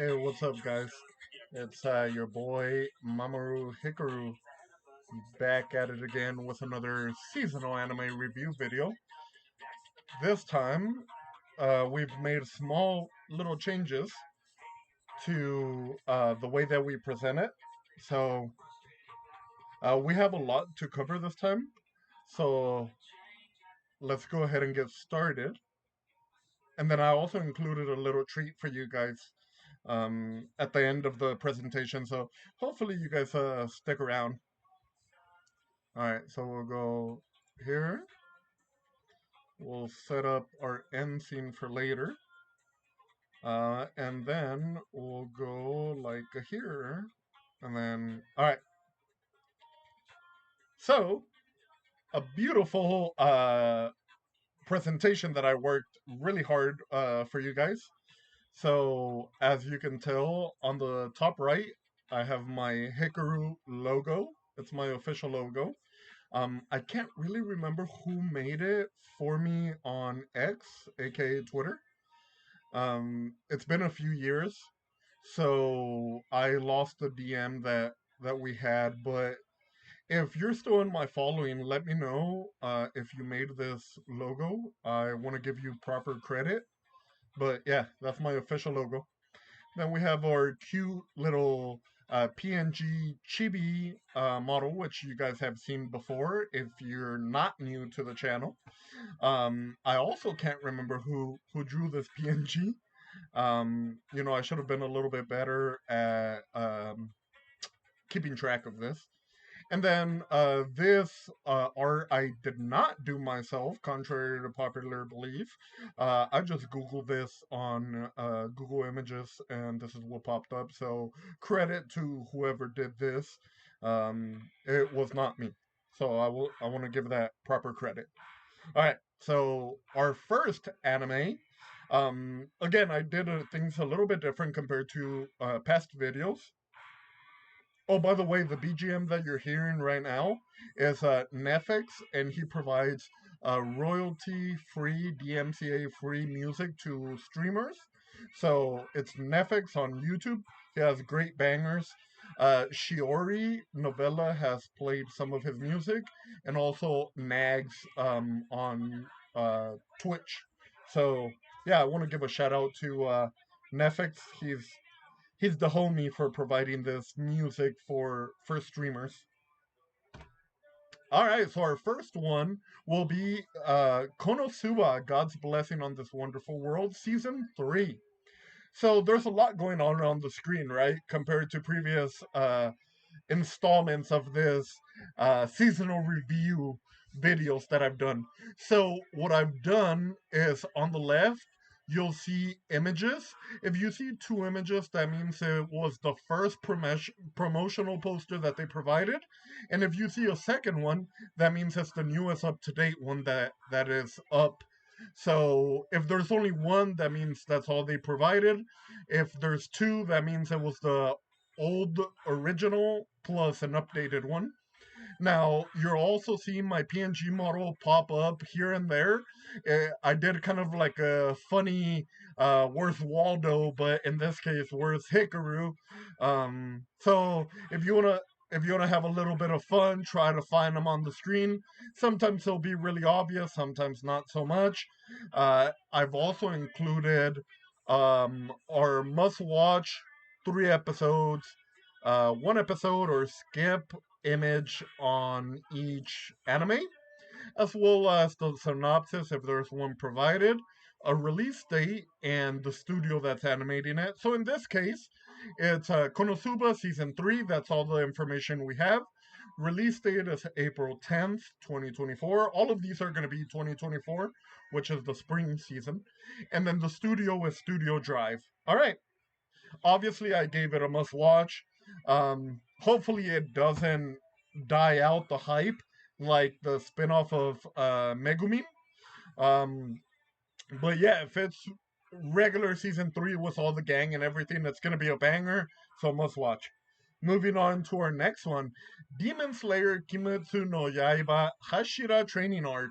Hey, what's up, guys? It's your boy Mamoru Hikaru back at it again with another seasonal anime review video. This time, we've made small little changes to the way that we present it. So, we have a lot to cover this time. So, let's go ahead and get started. And then I also included a little treat for you guys at the end of the presentation. So, hopefully, you guys stick around. All right, so we'll go here. We'll set up our end scene for later. And then we'll go like here. And then, all right. So, a beautiful presentation that I worked really hard for you guys. So, as you can tell on the top right, I have my Hikaru logo. It's my official logo. I can't really remember who made it for me on X, aka Twitter. It's been a few years, so I lost the DM that we had. But if you're still in my following, let me know if you made this logo. I want to give you proper credit. But yeah, that's my official logo. Then we have our cute little PNG chibi model, which you guys have seen before if you're not new to the channel. I also can't remember who drew this PNG. I should have been a little bit better at keeping track of this. And then this art I did not do myself, contrary to popular belief. I just Googled this on Google Images, and this is what popped up. So credit to whoever did this. It was not me. So I want to give that proper credit. All right. So our first anime. Again, I did things a little bit different compared to past videos. Oh, by the way, the BGM that you're hearing right now is Netflix, and he provides royalty-free, DMCA-free music to streamers. So it's Netflix on YouTube. He has great bangers. Shiori Novella has played some of his music, and also Nags on Twitch. So yeah, I want to give a shout out to Netflix. He's the homie for providing this music for streamers. All right, so our first one will be Konosuba, God's Blessing on This Wonderful World, Season 3. So there's a lot going on the screen, right? Compared to previous installments of this seasonal review videos that I've done. So what I've done is on the left, you'll see images. If you see two images, that means it was the first promotional poster that they provided. And if you see a second one, that means it's the newest up to date one that is up. So if there's only one, that means that's all they provided. If there's two, that means it was the old original plus an updated one. Now, you're also seeing my PNG model pop up here and there. I did kind of like a funny where's Waldo, but in this case, where's Hikaru? So if you wanna have a little bit of fun, try to find them on the screen. Sometimes they'll be really obvious, sometimes not so much. I've also included our must-watch 3 episodes, one episode or skip image on each anime, as well as the synopsis if there's one provided, a release date, and the studio that's animating it. So in this case, it's Konosuba Season 3. That's all the information we have. Release date is April 10th, 2024. All of these are going to be 2024, which is the spring season. And then the studio is Studio Drive. All right. Obviously, I gave it a must watch. Hopefully, it doesn't die out the hype like the spinoff of Megumin. Um, but yeah, if it's regular season 3 with all the gang and everything, it's gonna be a banger. So must watch. Moving on to our next one, Demon Slayer Kimetsu no Yaiba Hashira Training Arc.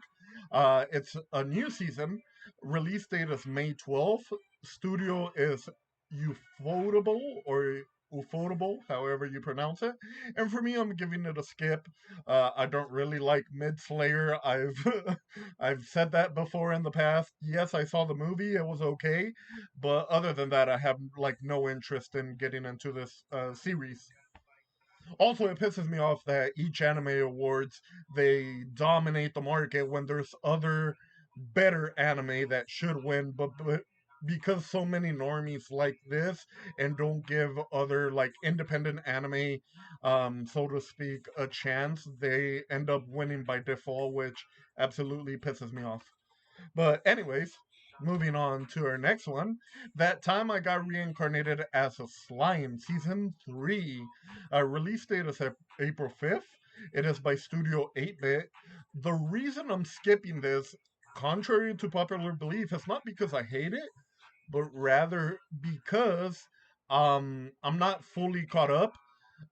It's a new season. Release date is May 12th. Studio is Ufotable or Ufotable, however you pronounce it. And for me, I'm giving it a skip. I don't really like Mid Slayer. I've I've said that before in the past. Yes, I saw the movie; it was okay, but other than that, I have like no interest in getting into this series. Also, it pisses me off that each anime awards they dominate the market when there's other better anime that should win, but because so many normies like this and don't give other like independent anime, so to speak, a chance, they end up winning by default, which absolutely pisses me off. But anyways, moving on to our next one. That time I got reincarnated as a slime, season three. Release date is April 5th. It is by Studio 8-Bit. The reason I'm skipping this, contrary to popular belief, is not because I hate it, but rather because I'm not fully caught up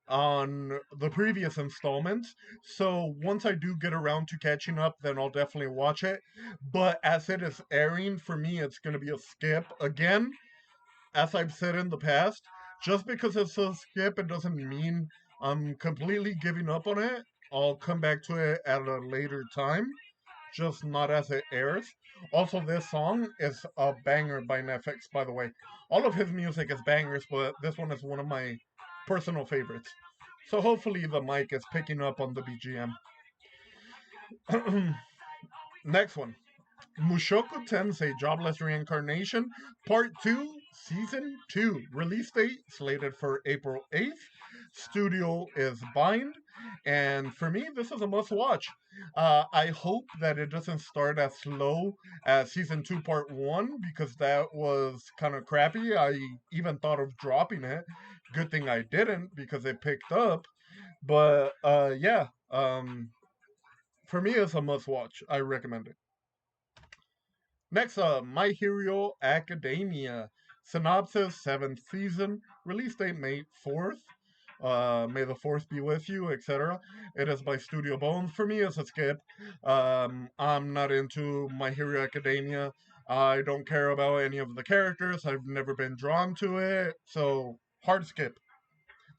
on the previous installments. So once I do get around to catching up, then I'll definitely watch it. But as it is airing, for me, it's going to be a skip. Again, as I've said in the past, just because it's a skip, it doesn't mean I'm completely giving up on it. I'll come back to it at a later time, just not as it airs. Also, this song is a banger by Netflix, by the way. All of his music is bangers, but this one is one of my personal favorites. So hopefully the mic is picking up on the BGM. Next one. Mushoku Tensei Jobless Reincarnation Part 2 Season 2. Release date slated for April 8th. Studio is Bind. And for me, this is a must watch. I hope that it doesn't start as slow as Season 2 Part 1 because that was kind of crappy. I even thought of dropping it. Good thing I didn't because it picked up. But yeah, for me, it's a must watch. I recommend it. Next up, My Hero Academia. Synopsis, 7th season. Release date May 4th. May the 4th be with you, etc. It is by Studio Bones. For me, it's a skip. I'm not into My Hero Academia. I don't care about any of the characters. I've never been drawn to it. So, hard skip.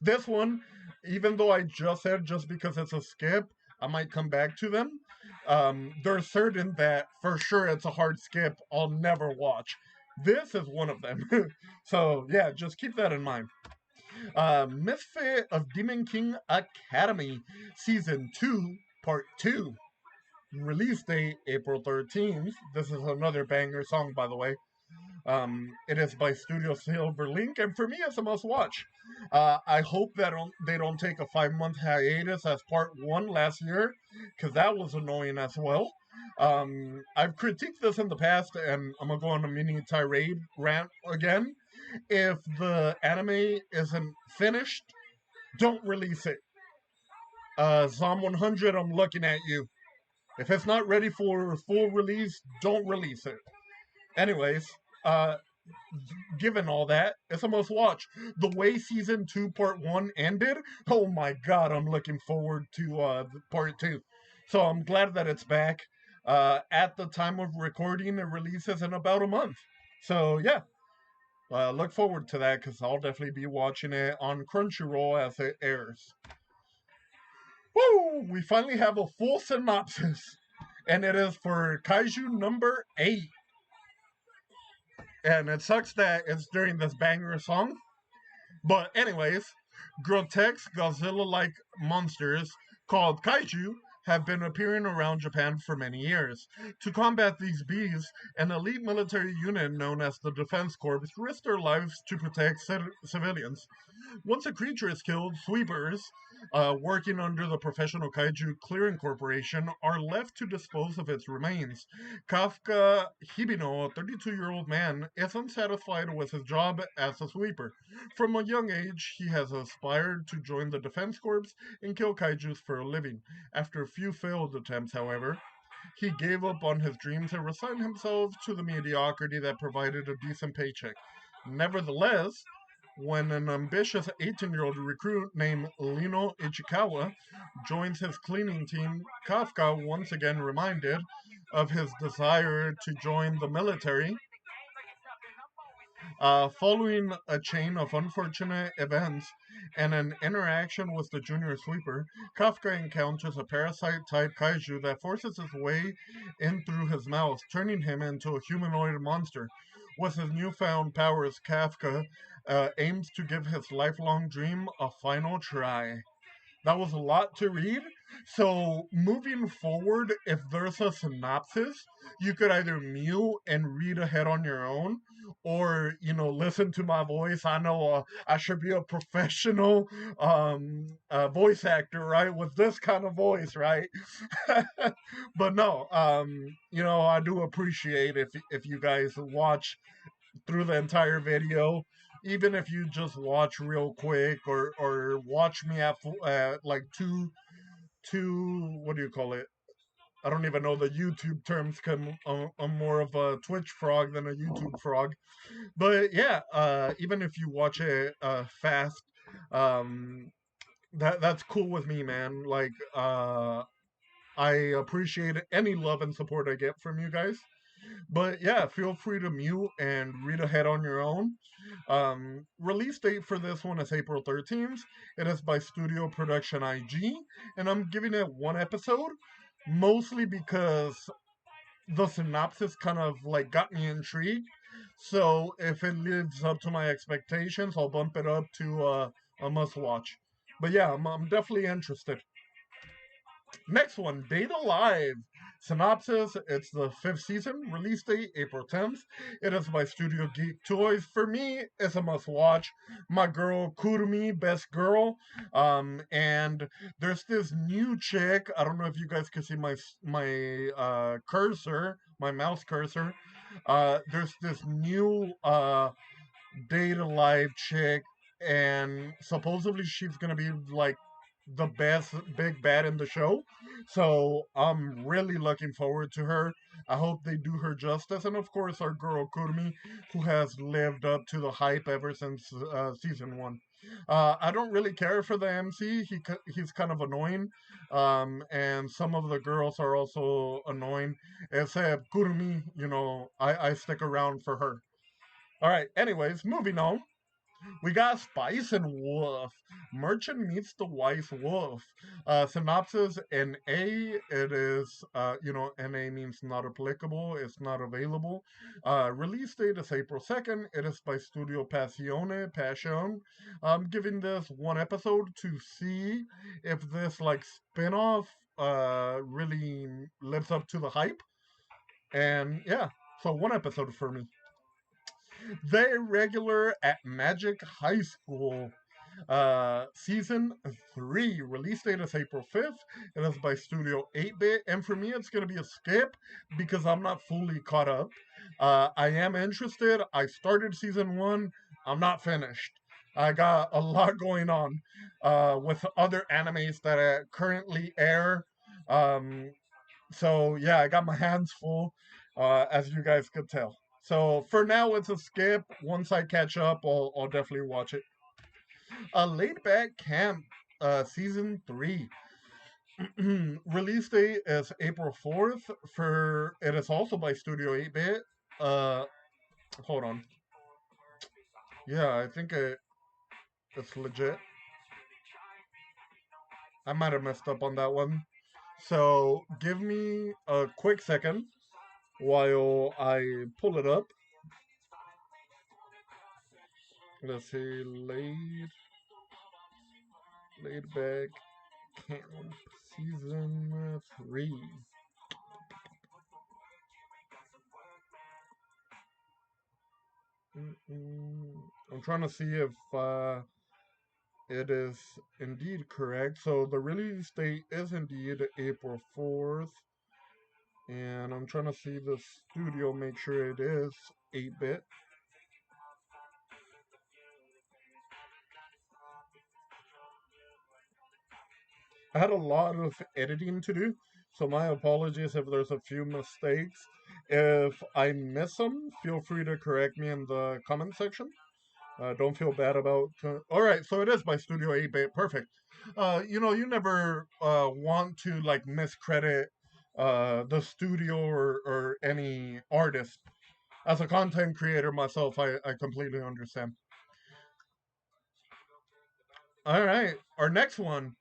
This one, even though I just said just because it's a skip, I might come back to them. There's certain that for sure it's a hard skip. I'll never watch. This is one of them. So yeah, just keep that in mind. Misfit of Demon King Academy, Season 2, Part 2. Release date April 13th. This is another banger song, by the way. It is by Studio Silverlink, and for me, it's a must watch. I hope that they don't take a 5 month hiatus as part one last year, because that was annoying as well. I've critiqued this in the past, and I'm gonna go on a mini tirade rant again. If the anime isn't finished, don't release it. Zom 100, I'm looking at you. If it's not ready for full release, don't release it. Anyways, uh, given all that, it's a must watch. The way season two, part one ended, oh my god, I'm looking forward to part two. So I'm glad that it's back. At the time of recording, it releases in about a month. So yeah, look forward to that because I'll definitely be watching it on Crunchyroll as it airs. Woo! We finally have a full synopsis, and it is for Kaiju number 8. And it sucks that it's during this banger song. But, anyways, grotesque Godzilla like monsters called kaiju have been appearing around Japan for many years. To combat these beasts, an elite military unit known as the Defense Corps risks their lives to protect civilians. Once a creature is killed, sweepers, working under the Professional Kaiju Clearing Corporation, are left to dispose of its remains. Kafka Hibino, a 32-year-old man, is unsatisfied with his job as a sweeper. From a young age, he has aspired to join the Defense Corps and kill kaijus for a living. After a few failed attempts, however, he gave up on his dreams and resigned himself to the mediocrity that provided a decent paycheck. Nevertheless, when an ambitious 18-year-old recruit named Lino Ichikawa joins his cleaning team, Kafka, once again reminded of his desire to join the military, Following a chain of unfortunate events and an interaction with the Junior Sweeper, Kafka encounters a parasite type kaiju that forces its way in through his mouth, turning him into a humanoid monster. With his newfound powers, Kafka aims to give his lifelong dream a final try. That was a lot to read. So moving forward, if there's a synopsis, you could either mute and read ahead on your own, or listen to my voice. I know I should be a professional voice actor, right? With this kind of voice, right? But no, I do appreciate if you guys watch through the entire video, even if you just watch real quick, or watch me at like two, what do you call it? I don't even know the YouTube terms. I'm more of a Twitch frog than a YouTube frog. But yeah, even if you watch it fast, um, that's cool with me, man. Like, I appreciate any love and support I get from you guys. But yeah, feel free to mute and read ahead on your own. Release date for this one is April 13th. It is by Studio Production IG, and I'm giving it one episode, mostly because the synopsis kind of like got me intrigued. So if it lives up to my expectations, I'll bump it up to a must watch. But yeah, I'm definitely interested. Next one, Data Live. Synopsis, it's the fifth season, release date April 10th. It is by Studio Geek Toys. For me, it's a must watch. My girl Kurumi, best girl. And there's this new chick. I don't know if you guys can see my cursor, my mouse cursor. There's this new Data Live chick, and supposedly she's gonna be like the best big bad in the show. So I'm really looking forward to her. I hope they do her justice, and of course our girl Kurumi, who has lived up to the hype ever since season one. I don't really care for the MC. He's kind of annoying, and some of the girls are also annoying. Except Kurumi, I stick around for her. All right. Anyways, moving on. We got Spice and Wolf. Merchant meets the wise wolf. Synopsis: NA. It is, NA means not applicable. It's not available. Release date is April 2nd. It is by Studio Passione. Passion. I'm giving this one episode to see if this like spin-off really lives up to the hype. And yeah, so one episode for me. The Irregular at Magic High School. Season 3. Release date is April 5th. It is by Studio 8-Bit. And for me, it's going to be a skip because I'm not fully caught up. I am interested. I started season 1. I'm not finished. I got a lot going on with other animes that currently air. Um, so yeah, I got my hands full, as you guys could tell. So for now, it's a skip. Once I catch up, I'll definitely watch it. A Laid Back Camp, season 3. Release date is April 4th. For it is also by Studio 8-Bit. Uh, Hold on. Yeah, I think it's legit. I might have messed up on that one. So give me a quick second while I pull it up. Let's see, laid back camp season 3. I'm trying to see if it is indeed correct. So the release date is indeed April 4th, and I'm trying to see the studio, make sure it is 8-Bit. I had a lot of editing to do, so my apologies if there's a few mistakes. If I miss them, feel free to correct me in the comment section. Don't feel bad about. All right, so it is by Studio 8-Bit. Perfect. You never want to miscredit the studio or any artist. As a content creator myself, I completely understand. All right, our next one.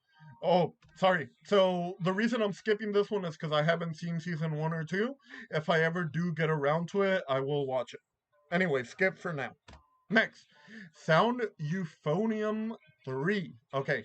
Oh, sorry. So the reason I'm skipping this one is because I haven't seen season one or two. If I ever do get around to it, I will watch it. Anyway, skip for now. Next, Sound Euphonium 3. Okay,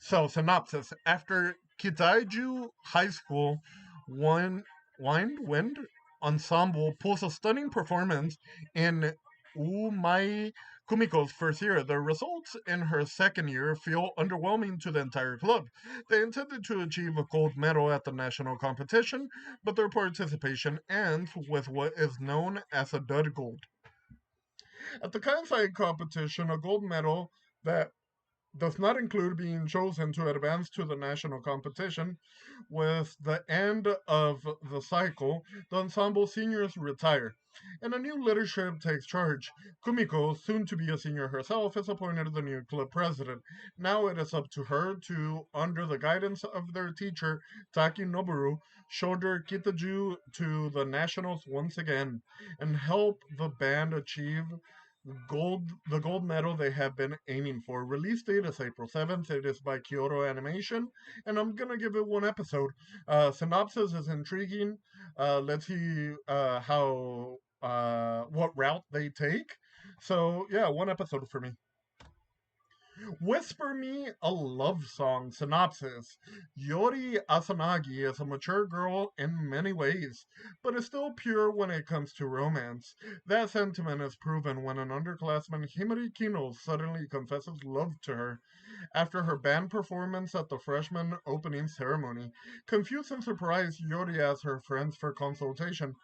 so synopsis. After Kitaiju High School, one Wind Ensemble pulls a stunning performance in Umai Kumiko's first year. The results in her second year feel underwhelming to the entire club. They intended to achieve a gold medal at the national competition, but their participation ends with what is known as a dud gold. At the Kansai competition, a gold medal that does not include being chosen to advance to the national competition. With the end of the cycle, the ensemble seniors retire, and a new leadership takes charge. Kumiko, soon to be a senior herself, is appointed the new club president. Now it is up to her to, under the guidance of their teacher, Taki Noboru, shoulder Kitaju to the nationals once again and help the band achieve the gold medal they have been aiming for. Release date is April 7th. It is by Kyoto Animation, and I'm gonna give it one episode. Synopsis is intriguing. Let's see how what route they take. So yeah, one episode for me. Whisper Me a Love Song synopsis. Yori Asanagi is a mature girl in many ways, but is still pure when it comes to romance. That sentiment is proven when an underclassman, Himari Kino, suddenly confesses love to her after her band performance at the freshman opening ceremony. Confused and surprised, Yori asks her friends for consultation,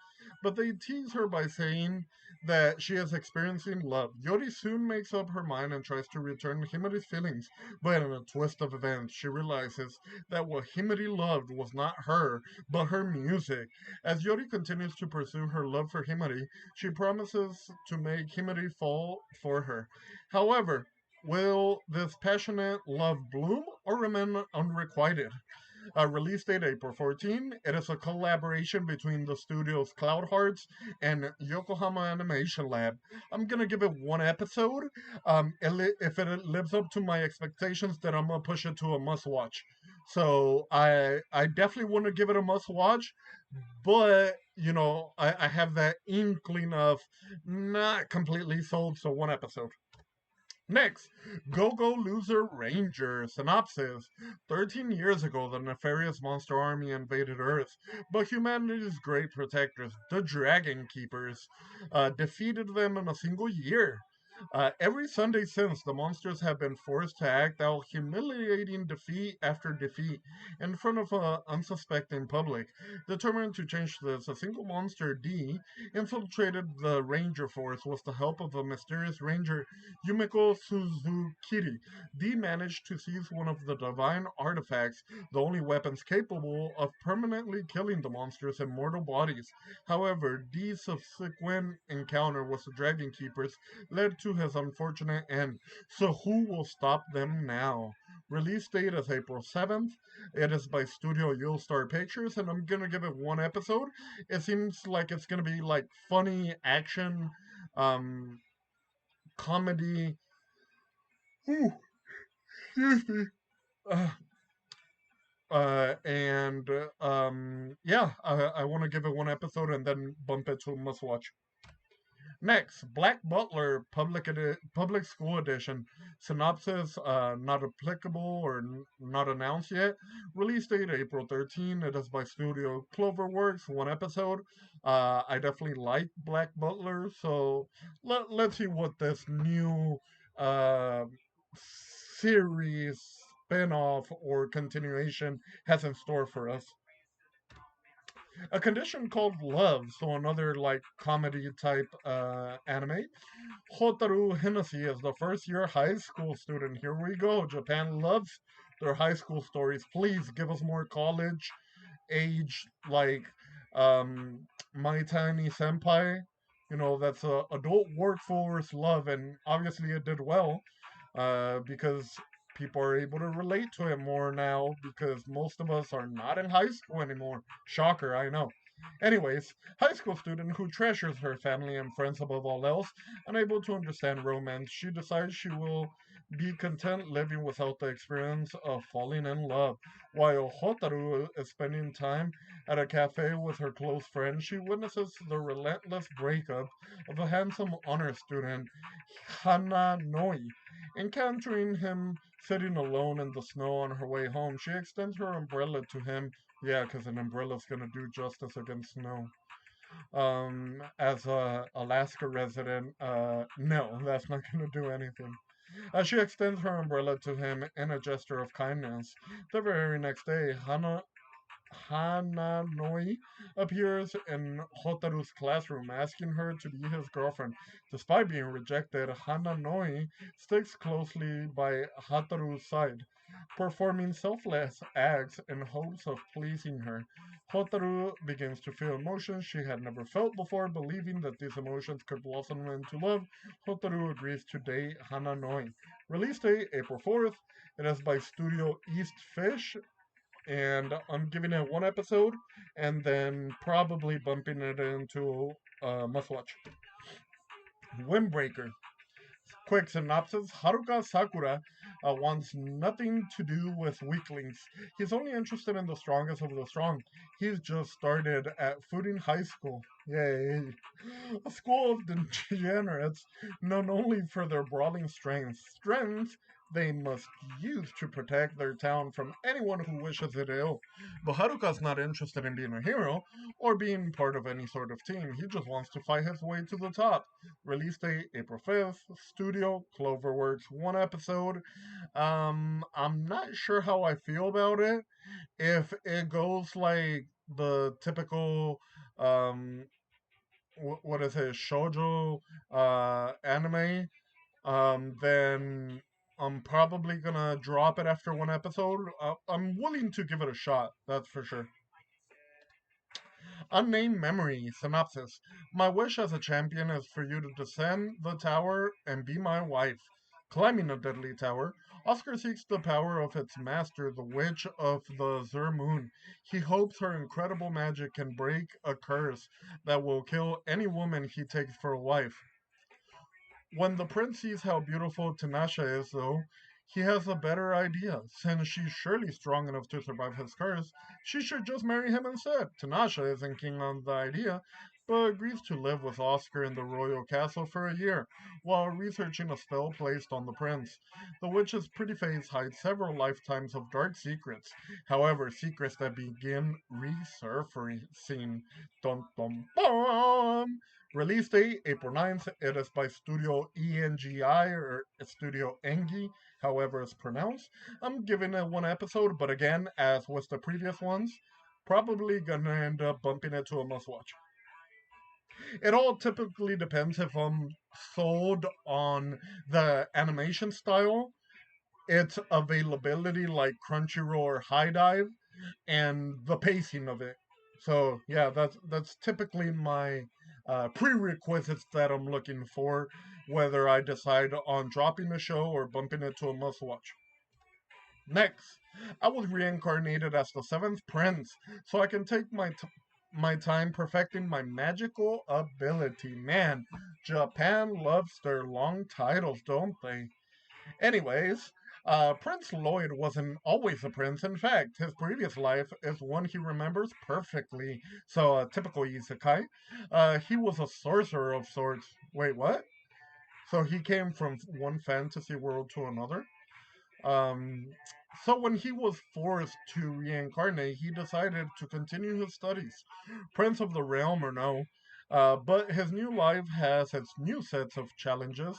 but they tease her by saying that she is experiencing love. Yori soon makes up her mind and tries to return Himari's feelings, but in a twist of events, she realizes that what Himari loved was not her, but her music. As Yori continues to pursue her love for Himari, she promises to make Himari fall for her. However, will this passionate love bloom or remain unrequited? Release date April 14. It is a collaboration between the studios Cloud Hearts and Yokohama Animation Lab. I'm gonna give it one episode. If it lives up to my expectations, then I'm gonna push it to a must watch. So I definitely want to give it a must watch, but I have that inkling of not completely sold. So one episode. Next, Go Go Loser Ranger synopsis. 13 years ago, the nefarious monster army invaded Earth, but humanity's great protectors, the Dragon Keepers, defeated them in a single year. Every Sunday since, the monsters have been forced to act out humiliating defeat after defeat in front of an unsuspecting public. Determined to change this, a single monster, D, infiltrated the Ranger Force with the help of a mysterious ranger, Yumiko Suzukiri. D managed to seize one of the divine artifacts, the only weapons capable of permanently killing the monsters' immortal bodies. However, D's subsequent encounter with the Dragon Keepers led to his unfortunate end. So who will stop them now? Release date is April 7th. It is by Studio Yulstar Pictures, and I'm gonna give it one episode. It seems like it's gonna be like funny action, um, comedy. Ooh, excuse me. Uh, yeah, I want to give it one episode and then bump it to must watch. Next, Black Butler Public School Edition. Synopsis not applicable or not announced yet. Release date April 13. It is by Studio Cloverworks. One episode. I definitely like Black Butler, so let's see what this new uh, series, spin-off, or continuation has in store for us. A Condition Called Love, so another like comedy type anime. Hotaru Hennessy is the first year high school student. Here we go. Japan loves their high school stories. Please give us more college age, like My Tiny Senpai. That's a adult workforce love, and obviously it did well because people are able to relate to it more now because most of us are not in high school anymore. Shocker, I know. Anyways, high school student who treasures her family and friends above all else, unable to understand romance, she decides she will be content living without the experience of falling in love. While Hotaru is spending time at a cafe with her close friend, she witnesses the relentless breakup of a handsome honor student, Hana Noi. Encountering him sitting alone in the snow on her way home, she extends her umbrella to him. Yeah, because an umbrella's gonna do justice against snow. As a Alaska resident, no, that's not gonna do anything. She extends her umbrella to him in a gesture of kindness. The very next day, Hananoi appears in Hotaru's classroom, asking her to be his girlfriend. Despite being rejected, Hananoi sticks closely by Hotaru's side, performing selfless acts in hopes of pleasing her. Hotaru begins to feel emotions she had never felt before, believing that these emotions could blossom into love. Hotaru agrees to date Hananoi. Release date April 4th. It is by Studio East Fish, and I'm giving it one episode and then probably bumping it into must watch. Windbreaker. Quick synopsis: Haruka Sakura wants nothing to do with weaklings. He's only interested in the strongest of the strong. He's just started at Fudin High School. Yay! A school of degenerates known only for their brawling strengths they must use to protect their town from anyone who wishes it ill. But Haruka's not interested in being a hero or being part of any sort of team. He just wants to fight his way to the top. Release date April 5th. Studio Cloverworks, one episode. I'm not sure how I feel about it. If it goes like the typical um what is it, shoujo anime, then I'm probably gonna drop it after one episode. I'm willing to give it a shot, that's for sure. Unnamed Memory synopsis: My wish as a champion is for you to descend the tower and be my wife. Climbing a deadly tower, Oscar seeks the power of its master, the Witch of the Zur Moon. He hopes her incredible magic can break a curse that will kill any woman he takes for a wife. When the prince sees how beautiful Tanasha is, though, he has a better idea. Since she's surely strong enough to survive his curse, she should just marry him instead. Tanasha isn't keen on the idea, but agrees to live with Oscar in the royal castle for a year, while researching a spell placed on the prince. The witch's pretty face hides several lifetimes of dark secrets. However, secrets that begin resurfacing. Dun dun dun! Release date April 9th. It is by Studio ENGI or Studio Engi, however it's pronounced. I'm giving it one episode, but again, as with the previous ones, probably gonna end up bumping it to a must watch. It all typically depends if I'm sold on the animation style, its availability like Crunchyroll or High Dive, and the pacing of it. So yeah, that's typically my prerequisites that I'm looking for, whether I decide on dropping the show or bumping it to a must watch. Next, I was reincarnated as the seventh prince, so I can take my time perfecting my magical ability. Man, Japan loves their long titles, don't they? Anyways, Prince Lloyd wasn't always a prince. In fact, his previous life is one he remembers perfectly. So, a typical isekai. He was a sorcerer of sorts. Wait, what? So he came from one fantasy world to another? Um, so when he was forced to reincarnate, he decided to continue his studies. Prince of the realm or no, but his new life has its new sets of challenges,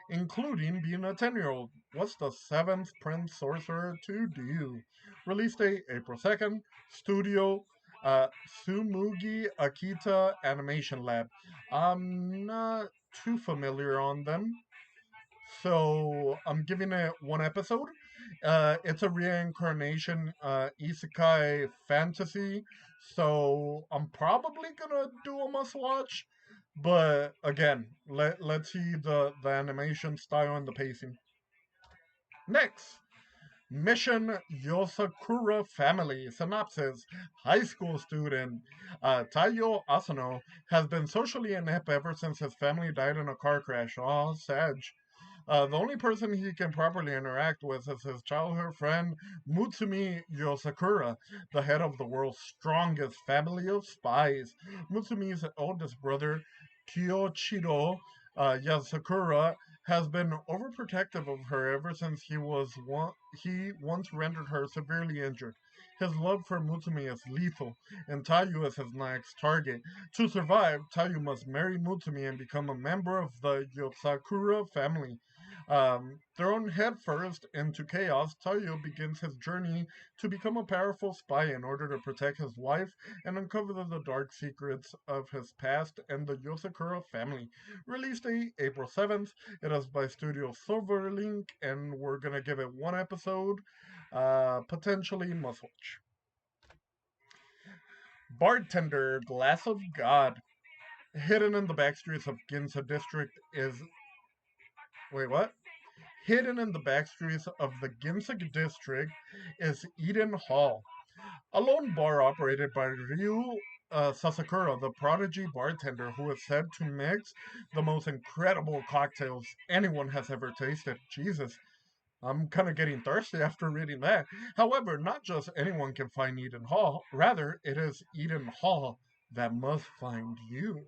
including being a 10-year-old. What's the seventh Prince Sorcerer to do? Release date April 2nd. Studio uh, Sumugi Akita Animation Lab. I'm not too familiar on them, so I'm giving it one episode. It's a reincarnation isekai fantasy, so I'm probably gonna do a must watch. But again, let's see the animation style and the pacing. Next, Mission Yosakura family. Synopsis. High school student Taiyo Asano has been socially inept ever since his family died in a car crash. Oh, sad. The only person he can properly interact with is his childhood friend Mutsumi Yosakura, the head of the world's strongest family of spies. Mutsumi's oldest brother, Kyoichiro Yosakura, has been overprotective of her ever since he once rendered her severely injured. His love for Mutsumi is lethal, and Tayu is his next target. To survive, Tayu must marry Mutsumi and become a member of the Yosakura family. Thrown headfirst into chaos, Tayo begins his journey to become a powerful spy in order to protect his wife and uncover the dark secrets of his past and the Yosakura family. Release date April 7th. It is by Studio Silverlink, and we're gonna give it one episode. Potentially must watch. Bartender Glass of God. Hidden in the backstreets of Ginza District is. Wait, what? Hidden in the backstreets of the Ginza district is Eden Hall, a lone bar operated by Ryu Sasakura, the prodigy bartender who is said to mix the most incredible cocktails anyone has ever tasted. Jesus, I'm kind of getting thirsty after reading that. However, not just anyone can find Eden Hall, rather, it is Eden Hall that must find you.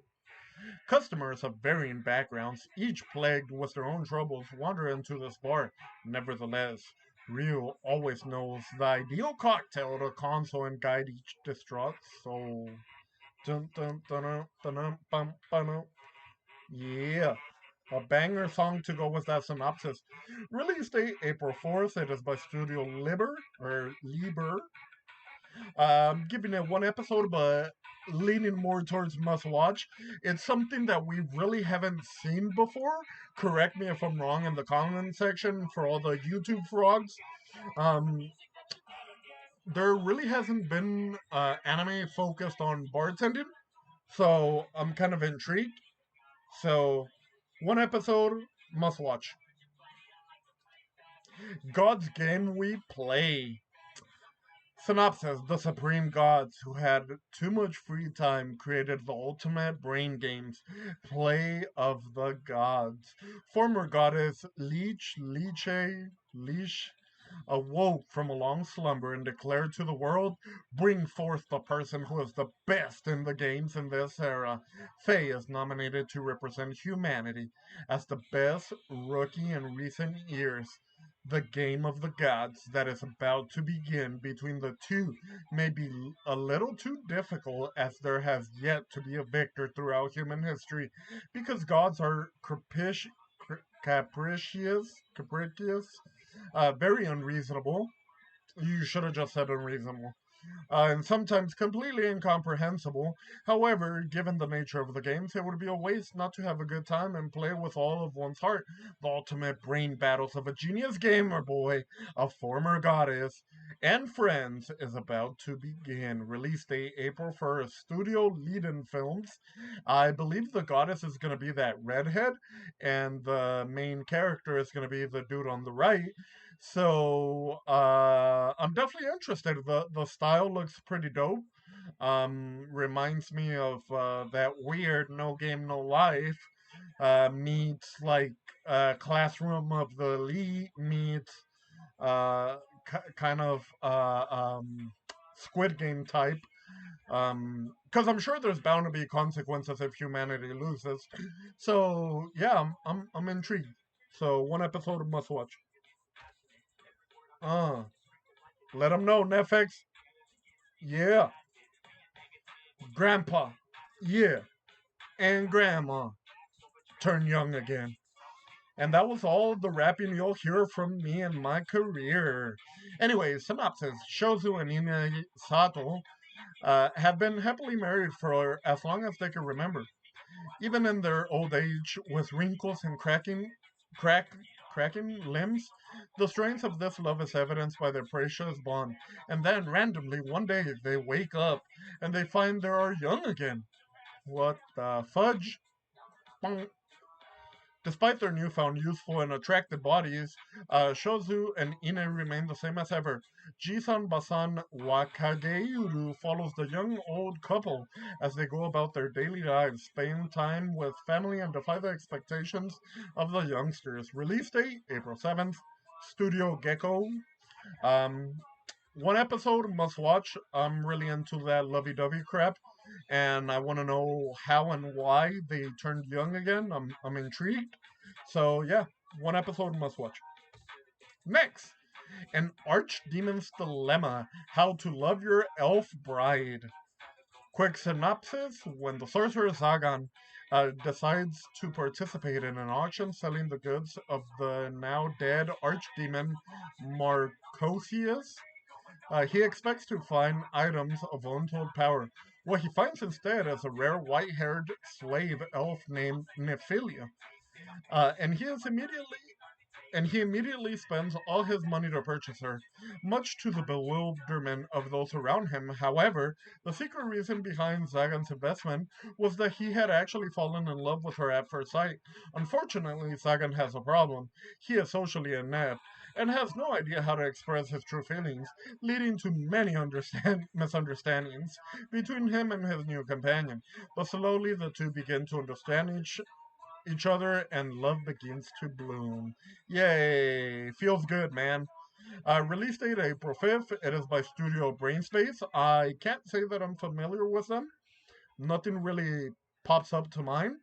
Customers of varying backgrounds, each plagued with their own troubles, wander into this bar. Nevertheless, Ryu always knows the ideal cocktail to console and guide each distraught soul. Dun, dun, dun, dun, dun, dun, bum, bum, dun. Yeah, a banger song to go with that synopsis. Release date April 4th. It is by Studio Liber, giving it one episode, but leaning more towards must watch. It's something that we really haven't seen before. Correct me if I'm wrong in the comment section for all the YouTube frogs. Um, there really hasn't been anime focused on bartending, so I'm kind of intrigued. So, one episode, must watch. God's Game We Play. Synopsis: The supreme gods who had too much free time created the ultimate brain games, Play of the Gods. Former goddess Leech awoke from a long slumber and declared to the world, bring forth the person who is the best in the games in this era. Faye is nominated to represent humanity as the best rookie in recent years. The game of the gods that is about to begin between the two may be a little too difficult as there has yet to be a victor throughout human history because gods are capricious, very unreasonable. You should have just said unreasonable, and sometimes completely incomprehensible. However, given the nature of the games, it would be a waste not to have a good time and play with all of one's heart. The ultimate brain battles of a genius gamer boy, a former goddess, and friends is about to begin. Release date April 1st. Studio Leiden Films. I believe the goddess is going to be that redhead, and the main character is going to be the dude on the right. So I'm definitely interested. The style looks pretty dope. Reminds me of that weird No Game No Life meets like Classroom of the Elite meets kind of Squid Game type. Because I'm sure there's bound to be consequences if humanity loses. So yeah, I'm intrigued. So one episode must watch. Uh, Let them know, Netflix. Yeah. Grandpa. Yeah. And Grandma. Turn young again. And that was all the rapping you'll hear from me in my career. Anyway, synopsis. Shozu and Ina Sato have been happily married for as long as they can remember. Even in their old age, with wrinkles and crack, cracking limbs, the strength of this love is evidenced by their precious bond. And then, randomly, one day, they wake up and they find they are young again. What the fudge? Bong. Despite their newfound youthful and attractive bodies, Shozu and Ine remain the same as ever. Jisan Basan Wakageiru follows the young old couple as they go about their daily lives, spend time with family and defy the expectations of the youngsters. Release date April 7th. Studio Gecko. Um, One episode must watch. I'm really into that lovey dovey crap, and I want to know how and why they turned young again. I'm intrigued. So, yeah, one episode must watch. Next, an Archdemon's Dilemma: How to Love Your Elf Bride. Quick synopsis: When the sorcerer Zagan decides to participate in an auction selling the goods of the now dead archdemon Marcosius, he expects to find items of untold power. What he finds instead is a rare white haired slave elf named Nephilia. Uh, and he is immediately and he immediately spends all his money to purchase her, much to the bewilderment of those around him. However, the secret reason behind Zagan's investment was that he had actually fallen in love with her at first sight. Unfortunately, Zagan has a problem. He is socially inept and has no idea how to express his true feelings, leading to many misunderstandings between him and his new companion. But slowly the two begin to understand each other, and love begins to bloom. Yay! Feels good, man. Release date April 5th. It is by Studio Brainspace. I can't say that I'm familiar with them. Nothing really pops up to mind.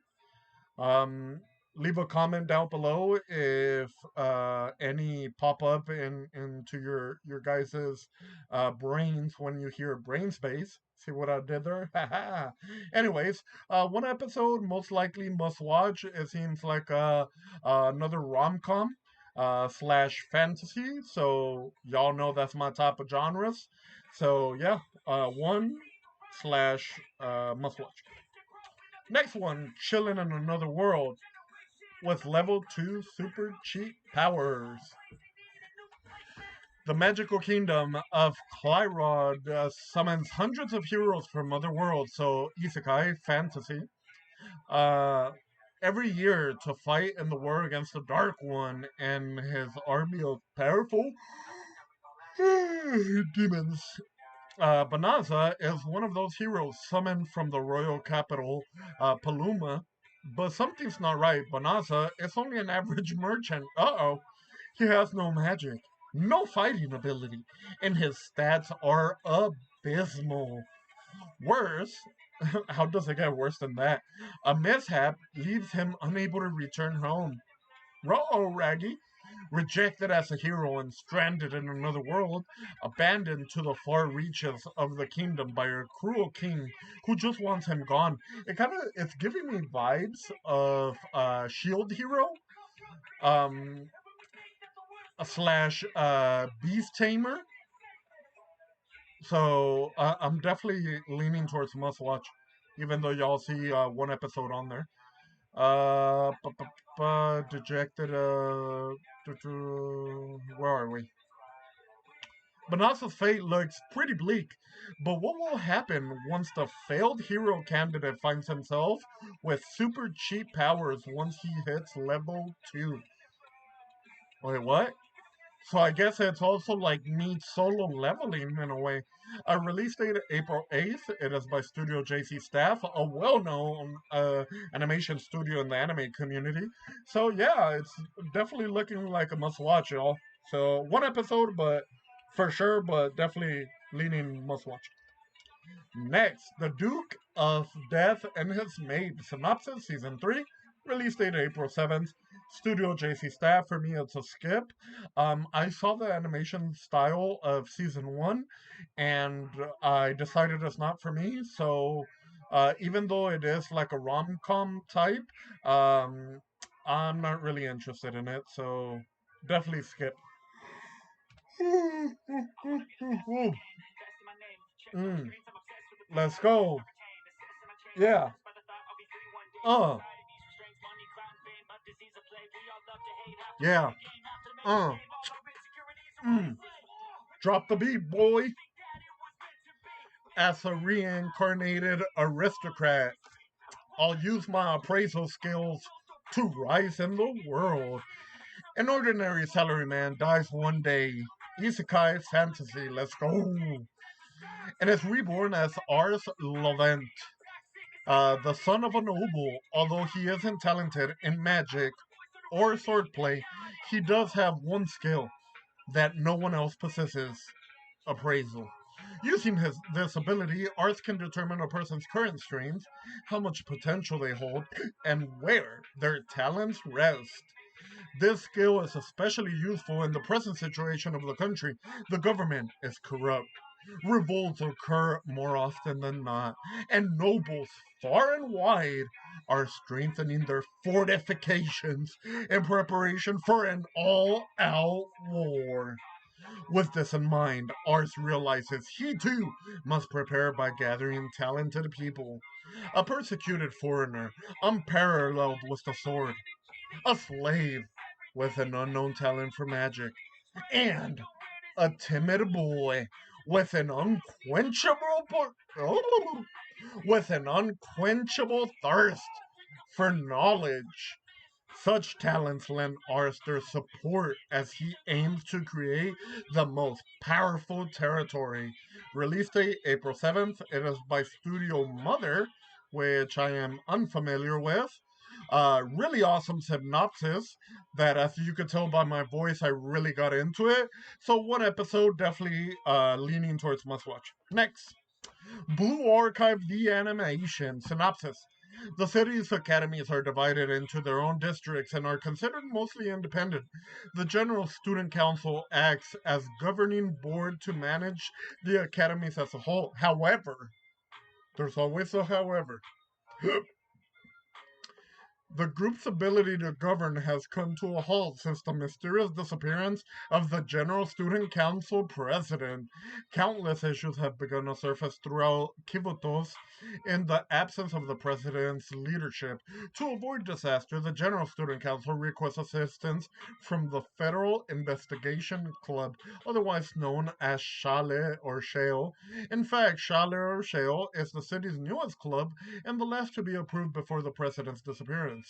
Um, Leave a comment down below if any pop up into your guys's brains when you hear brain space. See what I did there? Anyways, one episode most likely must watch. It seems like another rom com slash fantasy. So y'all know that's my type of genres. So yeah, one slash must watch. Next one, chilling in another world with level 2 super cheat powers. The magical kingdom of Klyrod summons hundreds of heroes from other worlds, so isekai, fantasy, uh, every year to fight in the war against the Dark One and his army of powerful demons. Banaza is one of those heroes summoned from the royal capital, Paluma. But something's not right. Banaza is only an average merchant. Uh oh. He has no magic, no fighting ability, and his stats are abysmal. Worse, how does it get worse than that? A mishap leaves him unable to return home. Ruh-oh, Raggy. Rejected as a hero and stranded in another world, abandoned to the far reaches of the kingdom by a cruel king who just wants him gone. It's giving me vibes of Shield Hero, um, slash Beast Tamer. So I'm definitely leaning towards must watch, even though y'all see one episode on there. Dejected. Where are we? Banasa's fate looks pretty bleak, but what will happen once the failed hero candidate finds himself with super cheap powers once he hits level 2? Wait, what? So I guess it's also like neat solo leveling in a way. A release date April 8th. It is by Studio JC Staff, a well-known animation studio in the anime community. So yeah, it's definitely looking like a must-watch, y'all. So one episode, but for sure, but definitely leaning must-watch. Next, The Duke of Death and His Maid. Synopsis, Season 3. Release date April 7th. Studio JC Staff. For me, it's a skip. I saw the animation style of Season 1, and I decided it's not for me. So, even though it is like a rom com type, um, I'm not really interested in it. So, definitely skip. Mm, let's go. Yeah. Uh. Yeah. Uh. Mm. Drop the beat, boy. As a reincarnated aristocrat, I'll use my appraisal skills to rise in the world. An ordinary salaryman dies one day. Isekai fantasy, let's go. And is reborn as Ars Lovent, the son of a noble. Although he isn't talented in magic or swordplay, he does have one skill that no one else possesses: appraisal. Using this ability, Ars can determine a person's current strengths, how much potential they hold, and where their talents rest. This skill is especially useful in the present situation of the country. The government is corrupt. Revolts occur more often than not, and nobles far and wide are strengthening their fortifications in preparation for an all out war. With this in mind, Ars realizes he too must prepare by gathering talented people. A persecuted foreigner, unparalleled with the sword, a slave with an unknown talent for magic, and a timid boy with an with an unquenchable thirst for knowledge. Such talents lend Arthur support as he aims to create the most powerful territory. Release date April 7th. It is by Studio Mother, which I am unfamiliar with. Really awesome synopsis that, as you could tell by my voice, I really got into it. So, one episode definitely leaning towards must watch. Next, Blue Archive the Animation synopsis. The city's academies are divided into their own districts and are considered mostly independent. The General Student Council acts as governing board to manage the academies as a whole. However, there's always a however. The group's ability to govern has come to a halt since the mysterious disappearance of the General Student Council president. Countless issues have begun to surface throughout Kivotos in the absence of the president's leadership. To avoid disaster, the General Student Council requests assistance from the Federal Investigation Club, otherwise known as Shale or Shale. In fact, Shale or Shale is the city's newest club and the last to be approved before the president's disappearance.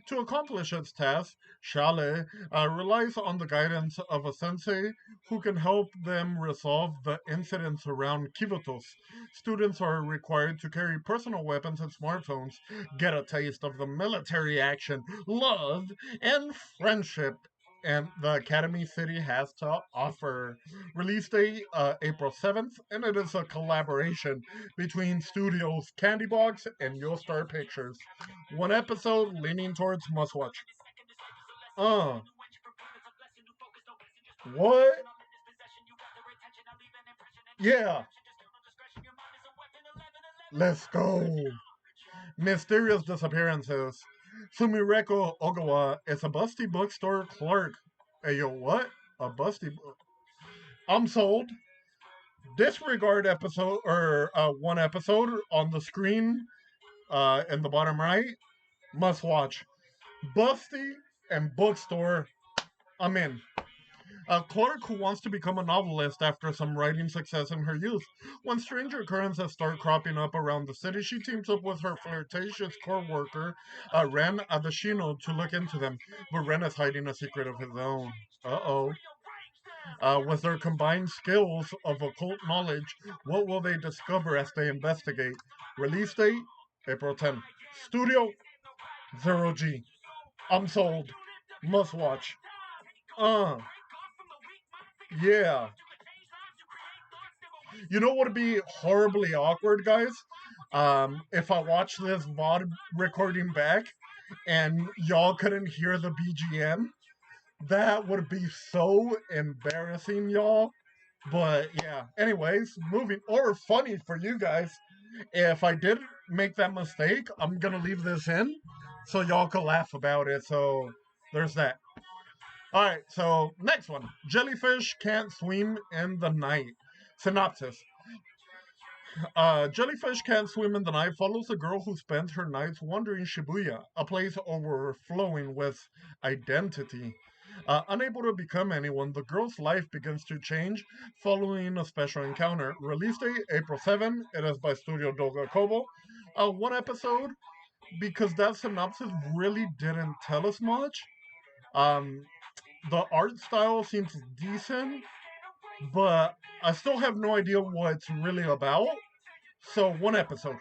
To accomplish its task, Shale relies on the guidance of a sensei who can help them resolve the incidents around Kivotos. Students are required to carry personal weapons and smartphones, get a taste of the military action, love, and friendship and the Academy City has to offer. Release date April 7th, and it is a collaboration between studios Candybox and You'll Star Pictures. One episode leaning towards must watch. Uh, what? Yeah, let's go. Mysterious disappearances. Sumireko Ogawa is a busty bookstore clerk. Hey, yo, what? A busty. I'm sold. Disregard episode or one episode on the screen in the bottom right. Must watch. Busty and bookstore. I'm in. A clerk who wants to become a novelist after some writing success in her youth. When strange occurrences start cropping up around the city, she teams up with her flirtatious co-worker, Ren Adashino, to look into them. But Ren is hiding a secret of his own. Uh-oh. With their combined skills of occult knowledge, what will they discover as they investigate? Release date April 10th. Studio Zero G. I'm sold. Must watch. Uh, yeah. You know what would be horribly awkward, guys? If I watch this VOD recording back and y'all couldn't hear the BGM, that would be so embarrassing, y'all. But yeah, anyways, moving or funny for you guys. If I did make that mistake, I'm gonna leave this in so y'all can laugh about it. So there's that. All right, so next one. Jellyfish can't swim in the night. Synopsis. Jellyfish Can't Swim in the Night follows a girl who spends her nights wandering Shibuya, a place overflowing with identity. Unable to become anyone, the girl's life begins to change following a special encounter. Release date April 7. It is by Studio Doga Kobo. One episode. because that synopsis really didn't tell us much. Um, the art style seems decent, but I still have no idea what it's really about. So, one episode.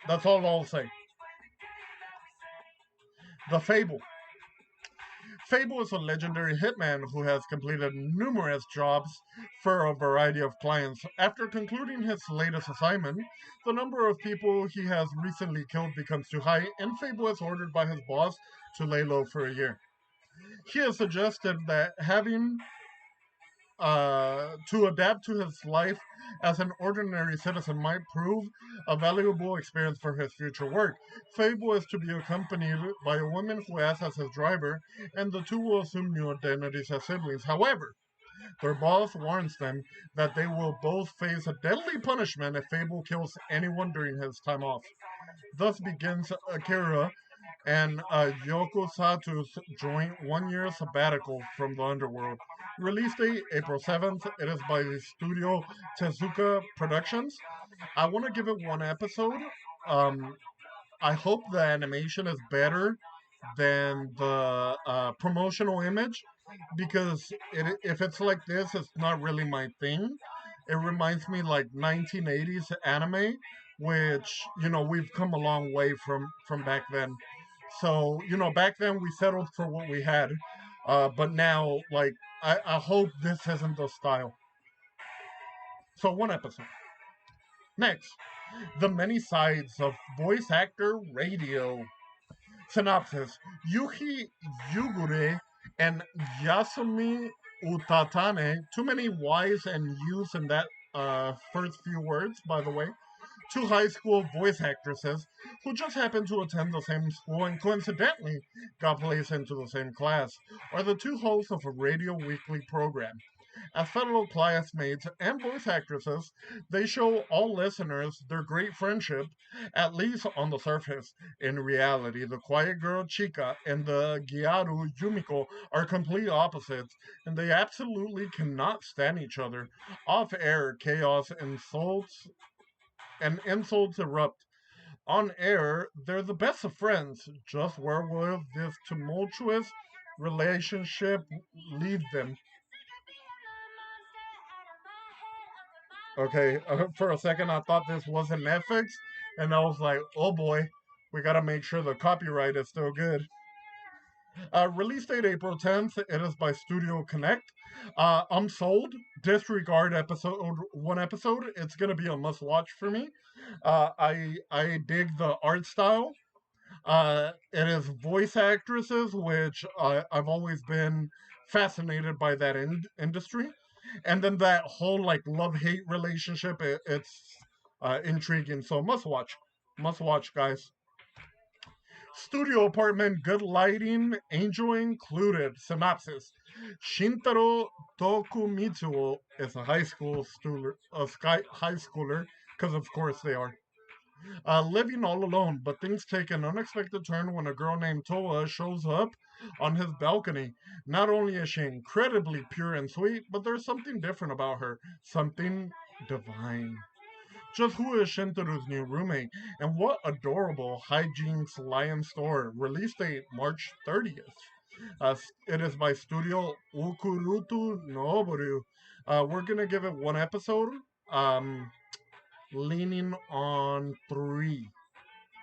That's all I'll say. The Fable. Fable is a legendary hitman who has completed numerous jobs for a variety of clients. After concluding his latest assignment, the number of people he has recently killed becomes too high, and Fable is ordered by his boss to lay low for a year. He has suggested that having to adapt to his life as an ordinary citizen might prove a valuable experience for his future work. Fable is to be accompanied by a woman who acts as his driver, and the two will assume new identities as siblings. However, their boss warns them that they will both face a deadly punishment if Fable kills anyone during his time off. Thus begins Akira and Yoko Sato's joint 1 year sabbatical from the underworld. Release date April 7th. It is by Studio Tezuka Productions. I want to give it one episode. Um, I hope the animation is better than the promotional image because if it's like this, it's not really my thing. It reminds me like 1980s anime, which we've come a long way from back then. So back then we settled for what we had, but now like I hope this isn't the style. So one episode. Next, the many sides of voice actor radio. Synopsis: Yuki Yugure and Yasumi Utatane, too many Y's and U's in that first few words, by the way, two high school voice actresses who just happened to attend the same school and coincidentally got placed into the same class, are the two hosts of a radio weekly program. As fellow classmates and voice actresses, they show all listeners their great friendship, at least on the surface. In reality, the quiet girl Chika and the Gyaru Yumiko are complete opposites, and they absolutely cannot stand each other. Off air, chaos, insults erupt. On air, they're the best of friends. Just where will this tumultuous relationship lead them? Okay, for a second I thought this wasn't Netflix, and I was like, oh boy, we gotta make sure the copyright is still good. Release date April 10th. It is by Studio Connect. I'm sold. Disregard episode one episode. It's gonna be a must watch for me. I dig the art style. It is voice actresses, which I've always been fascinated by that industry, and then that whole like love hate relationship. It's intriguing, so must watch, guys. Studio apartment, good lighting, angel included. Synopsis: Shintaro Tokumitsuo is a high schooler, because of course they are. Living all alone, but things take an unexpected turn when a girl named Toa shows up on his balcony. Not only is she incredibly pure and sweet, but there's something different about her, something divine. Just who is Shintaru's new roommate, and what adorable hijinks lie in store? Release date March 30th. It is by Studio Ukurutu Noboru. We're gonna give it one episode. Um, Leaning on three.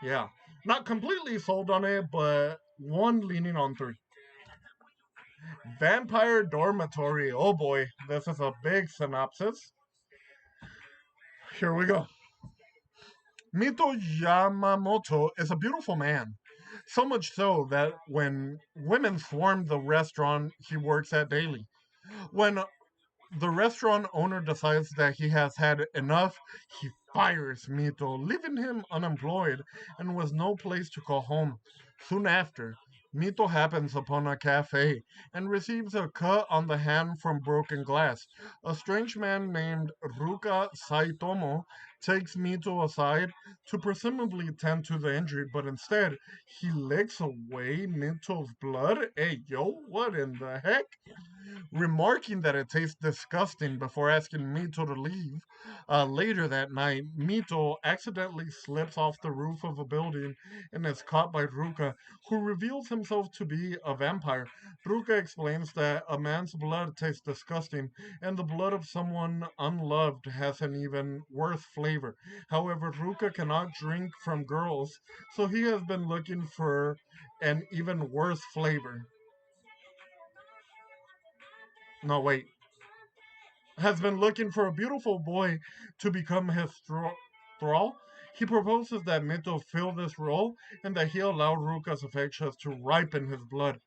Yeah. Not completely sold on it, but one leaning on three. Vampire Dormitory. Oh boy, this is a big synopsis. Here we go. Mito Yamamoto is a beautiful man. So much so that when women swarm the restaurant he works at daily, when the restaurant owner decides that he has had enough, he fires Mito, leaving him unemployed and with no place to call home. Soon after, Mito happens upon a cafe and receives a cut on the hand from broken glass. A strange man named Ruka Saitomo takes Mito aside to presumably tend to the injury, but instead he licks away Mito's blood. Hey, yo, what in the heck? Remarking that it tastes disgusting before asking Mito to leave. Later that night, Mito accidentally slips off the roof of a building and is caught by Ruka, who reveals himself to be a vampire. Ruka explains that a man's blood tastes disgusting, and the blood of someone unloved has an even worse flavor. However, Ruka cannot drink from girls, so he has been looking for an even worse flavor. No, wait. Has been looking for a beautiful boy to become his thrall. He proposes that Mito fill this role and that he allow Ruka's affections to ripen his blood.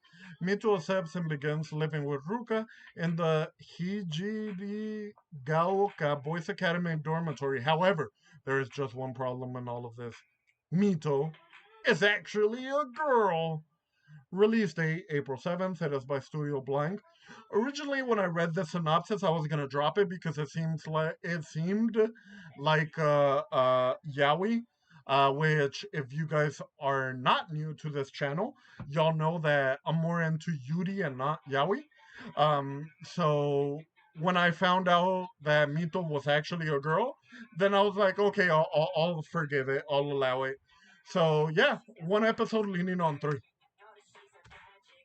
Mito accepts and begins living with Ruka in the Hijiri Gaoka Boys Academy dormitory. However, there is just one problem in all of this. Mito is actually a girl. Release date April 7th. It is by Studio Blank. Originally, when I read the synopsis, I was gonna drop it because it seemed like yaoi. Which, if you guys are not new to this channel, y'all know that I'm more into Yuri and not yaoi. So when I found out that Mito was actually a girl, then I was like, okay, I'll forgive it. I'll allow it. So yeah, one episode leaning on three.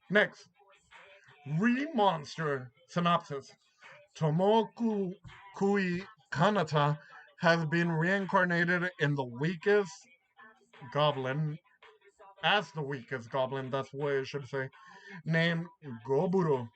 Next, Re-Monster synopsis. Tomoku Kui Kanata has been reincarnated in the weakest goblin, as the weakest goblin, that's what I should say, named Goburo,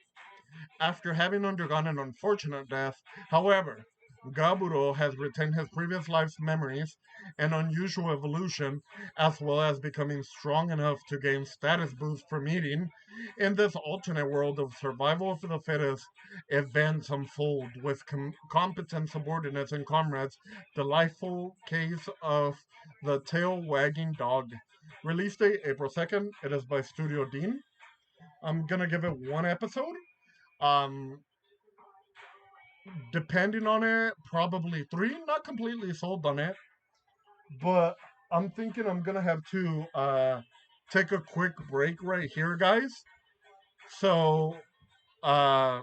after having undergone an unfortunate death. However, Gaburo has retained his previous life's memories and unusual evolution, as well as becoming strong enough to gain status boost from eating. In this alternate world of survival of the fittest, events unfold with competent subordinates and comrades. Delightful case of the tail wagging dog. Release date April 2nd. It is by Studio Dean. I'm gonna give it one episode. Um, Depending on it, probably three. Not completely sold on it, but I'm thinking I'm gonna have to take a quick break right here, guys. So uh,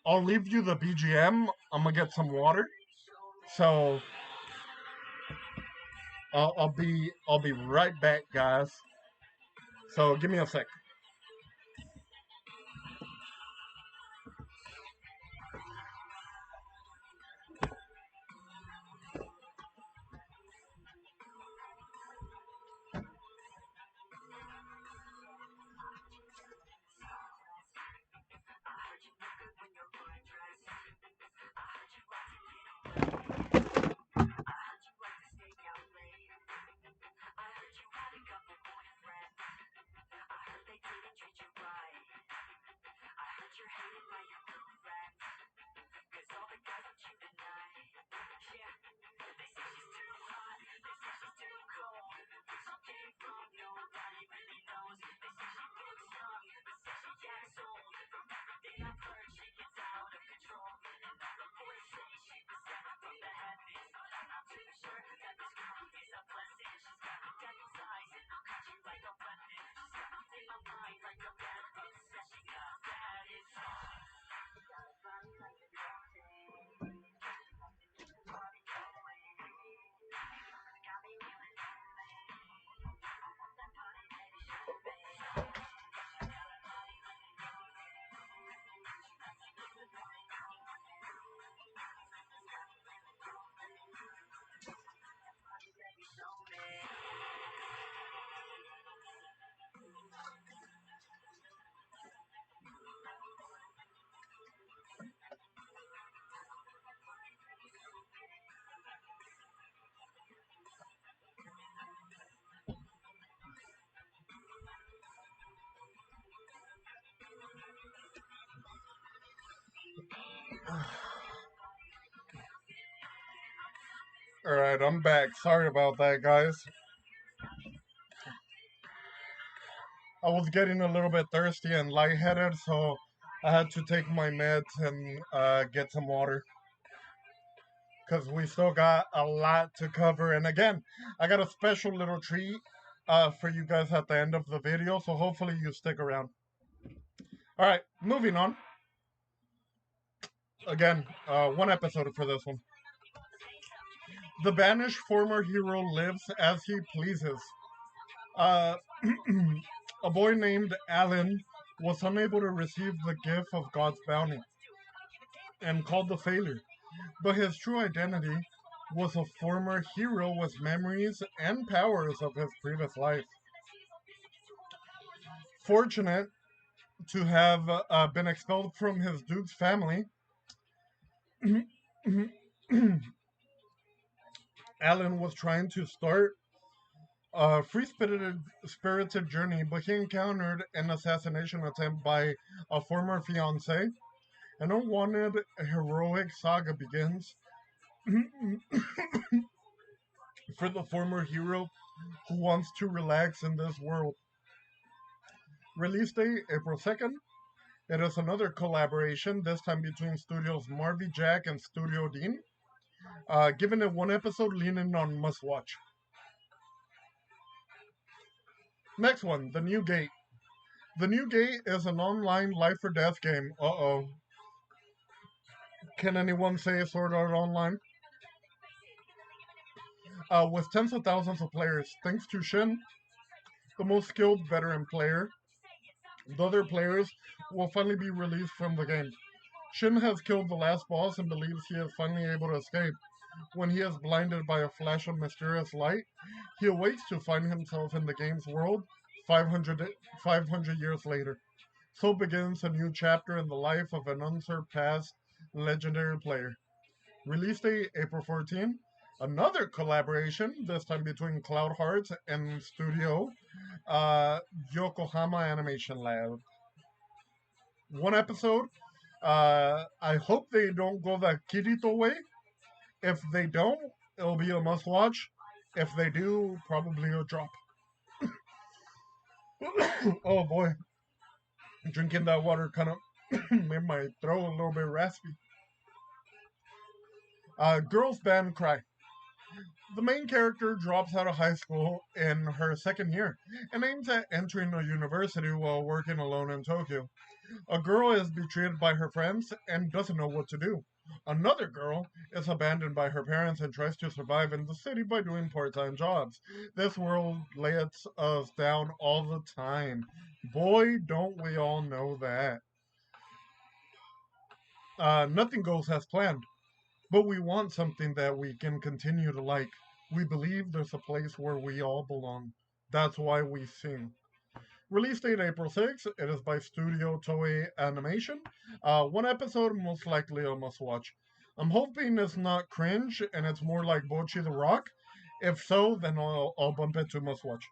I'll leave you the BGM. I'm gonna get some water. So I'll be right back, guys. So give me a sec. All right, I'm back. Sorry about that, guys. I was getting a little bit thirsty and lightheaded, so I had to take my meds and get some water. because we still got a lot to cover. And again, I got a special little treat for you guys at the end of the video, so hopefully you stick around. All right, moving on. Again, one episode for this one. The banished former hero lives as he pleases. Uh, a boy named Alan was unable to receive the gift of God's bounty and called the failure. But his true identity was a former hero with memories and powers of his previous life. Fortunate to have been expelled from his duke's family, Alan was trying to start a free spirited journey, but he encountered an assassination attempt by a former fiancée. An unwanted heroic saga begins for the former hero who wants to relax in this world. Release date April 2nd. It is another collaboration, this time between studios Marvy Jack and Studio Dean. Given it one episode, leaning on must watch. Next one, The New Gate. The New Gate is an online life or death game. Uh-oh. Can anyone say Sword Art Online? With tens of thousands of players. Thanks to Shin, the most skilled veteran player, the other players will finally be released from the game. Shin has killed the last boss and believes he is finally able to escape. When he is blinded by a flash of mysterious light, he awakes to find himself in the game's world 500 years later. So begins a new chapter in the life of an unsurpassed legendary player. Release date April 14. Another collaboration, this time between Cloud Hearts and Studio Yokohama Animation Lab. One episode. I hope they don't go the Kirito way. If they don't, it'll be a must watch. If they do, probably a drop. Oh boy, drinking that water kind of made my throat a little bit raspy. Girls band cry. The main character drops out of high school in her second year and aims at entering a university while working alone in Tokyo. A girl is betrayed by her friends and doesn't know what to do. Another girl is abandoned by her parents and tries to survive in the city by doing part time jobs. This world lets us down all the time. Boy, don't we all know that. Nothing goes as planned, but we want something that we can continue to like. We believe there's a place where we all belong. That's why we sing. Release date April 6th. It is by Studio Toei Animation. One episode, most likely a must watch. I'm hoping it's not cringe and it's more like Bochi the Rock. If so, then I'll bump it to must watch.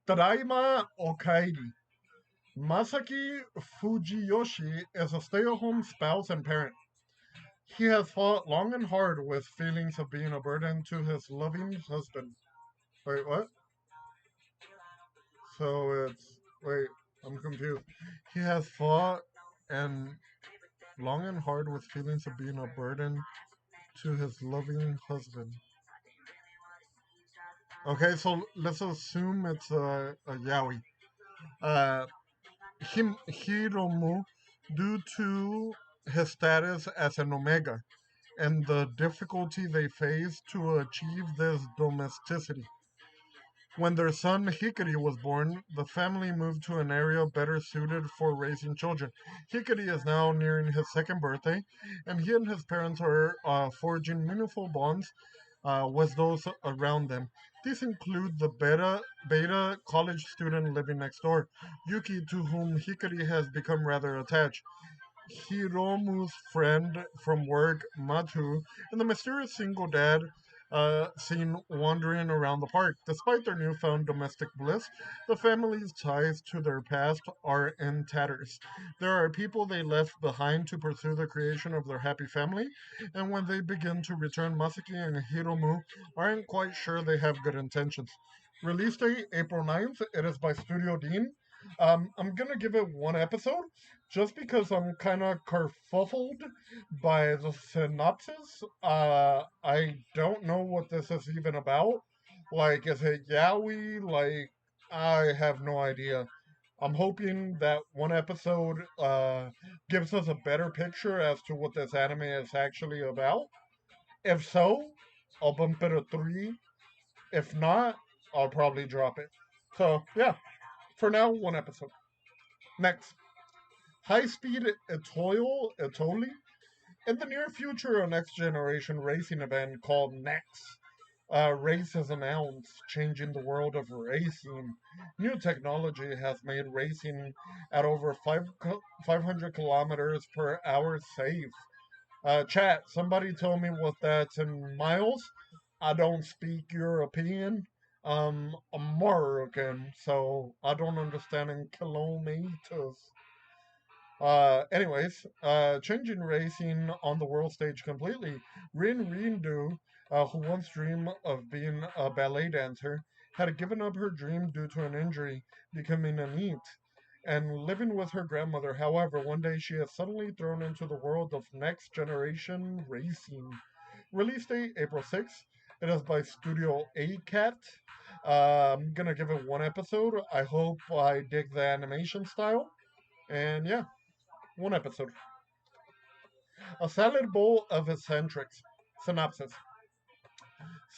Tadaima Okairi. Masaki Fujiyoshi is a stay at home spouse and parent. He has fought long and hard with feelings of being a burden to his loving husband. Wait, what? So it's. Wait, I'm confused. He has fought and long and hard with feelings of being a burden to his loving husband. Okay, so let's assume it's a yaoi. Uh, Hiromu, due to his status as an omega and the difficulty they face to achieve this domesticity. When their son Hikari was born, the family moved to an area better suited for raising children. Hikari is now nearing his second birthday, and he and his parents are forging meaningful bonds with those around them. These include the beta college student living next door, Yuki, to whom Hikari has become rather attached. Hiromu's friend from work, Matu, and the mysterious single dad seen wandering around the park. Despite their newfound domestic bliss, the family's ties to their past are in tatters. There are people they left behind to pursue the creation of their happy family, and when they begin to return, Masaki and Hiromu aren't quite sure they have good intentions. Release date April 9th. It is by Studio Dean. I'm gonna give it one episode just because I'm kind of kerfuffled by the synopsis. I don't know what this is even about. Like, is it yaoi? Like, I have no idea. I'm hoping that one episode gives us a better picture as to what this anime is actually about. If so, I'll bump it a 3. If not, I'll probably drop it. So, yeah, for now, one episode. Next, High Speed Etoli. In the near future, a next generation racing event called NEX race is announced, changing the world of racing. New technology has made racing at over 500 kilometers per hour safe. Chat, somebody told me what that's in miles. I don't speak European. I'm American, so I don't understand in kilometers. Changing racing on the world stage completely. Rin Rindu, who once dreamed of being a ballet dancer, had given up her dream due to an injury, becoming a NEET, and living with her grandmother. However, one day she is suddenly thrown into the world of next generation racing. Release date April 6th. It is by Studio ACAT. I'm gonna give it one episode. I hope I dig the animation style. And yeah, one episode. A salad bowl of eccentrics. Synopsis.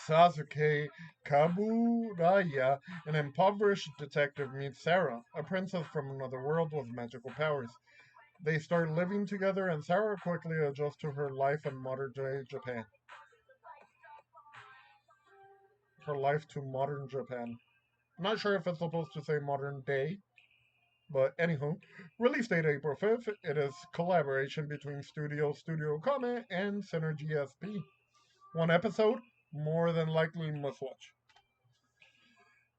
Sasuke Kaburaya, an impoverished detective, meets Sarah, a princess from another world with magical powers. They start living together, and Sarah quickly adjusts to her life in modern day Japan. Her life to modern Japan. Not sure if it's supposed to say modern day, but anywho. Release date April 5th. It is collaboration between Studio Comment, and Synergy SP. One episode, more than likely must watch.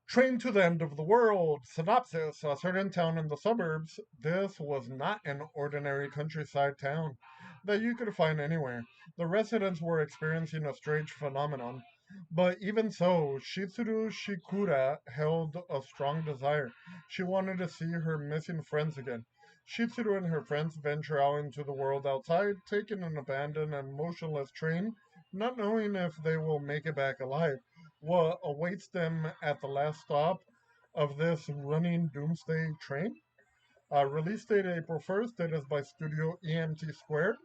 Train to the End of the World. Synopsis. A certain town in the suburbs. This was not an ordinary countryside town that you could find anywhere. The residents were experiencing a strange phenomenon. But even so, Shitsuru Shikura held a strong desire. She wanted to see her missing friends again. Shitsuru and her friends venture out into the world outside, taking an abandoned and motionless train, not knowing if they will make it back alive. What awaits them at the last stop of this running doomsday train? Release date April 1st. It is by Studio EMT Squared.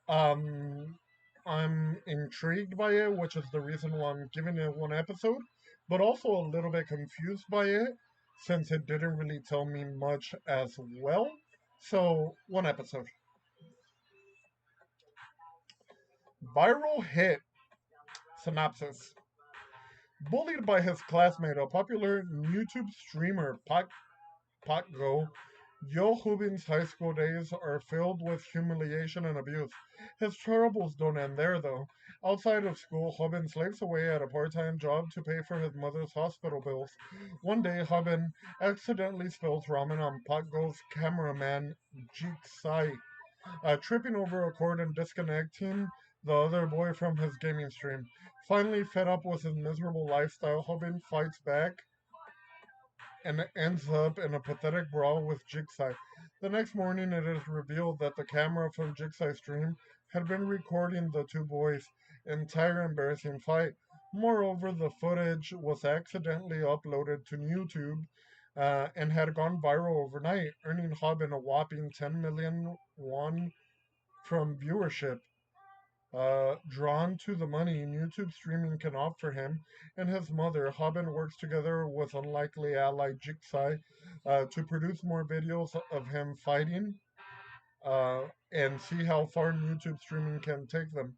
Um, I'm intrigued by it, which is the reason why I'm giving it one episode, but also a little bit confused by it since it didn't really tell me much as well. So, one episode. Viral hit synopsis. Bullied by his classmate, a popular YouTube streamer, Potgo, Yo Hubin's high school days are filled with humiliation and abuse. His troubles don't end there, though. Outside of school, Hubin slaves away at a part time job to pay for his mother's hospital bills. One day, Hubin accidentally spills ramen on Potgo's cameraman, Jeek Sai, tripping over a cord and disconnecting the other boy from his gaming stream. Finally, fed up with his miserable lifestyle, Hubin fights back and ends up in a pathetic brawl with Jigsaw. The next morning, it is revealed that the camera from Jigsaw's stream had been recording the two boys' entire embarrassing fight. Moreover, the footage was accidentally uploaded to YouTube and had gone viral overnight, earning Hubin a whopping 10 million won from viewership. Drawn to the money YouTube streaming can offer him and his mother, Hobin works together with unlikely ally Jigsaw to produce more videos of him fighting and see how far YouTube streaming can take them.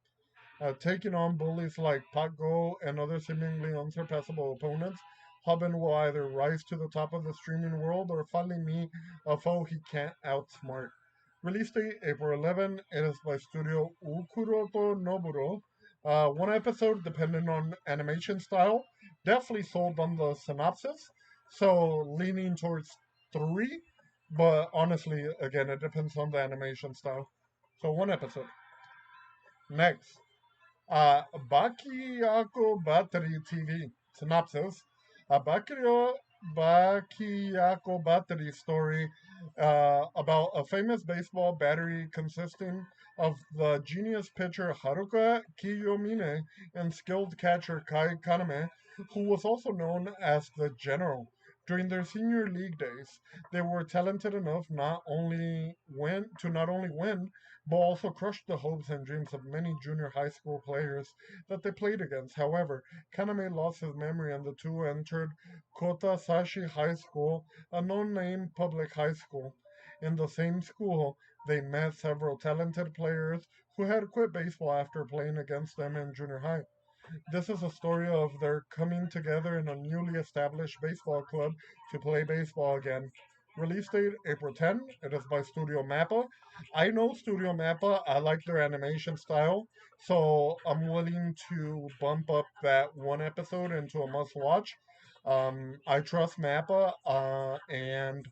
Taking on bullies like Paco and other seemingly unsurpassable opponents, Hobin will either rise to the top of the streaming world or finally meet a foe he can't outsmart. Release date April 11. It is by Studio Ukuroto Noburo. One episode, depending on animation style. Definitely sold on the synopsis, so leaning towards 3. But honestly, again, it depends on the animation style. So one episode. Next, Bakirako Battery TV. Synopsis. Bakiryo Bakayako Battery story about a famous baseball battery consisting of the genius pitcher Haruka Kiyomine and skilled catcher Kai Kaname, who was also known as the General. During their senior league days, they were talented enough not only win, but also crush the hopes and dreams of many junior high school players that they played against. However, Kaname lost his memory and the two entered Kotasashi High School, a no-name public high school. In the same school, they met several talented players who had quit baseball after playing against them in junior high. This is a story of their coming together in a newly established baseball club to play baseball again. Release date April 10. It is by Studio Mappa. I know Studio Mappa. I like their animation style, so I'm willing to bump up that one episode into a must watch. I trust Mappa, and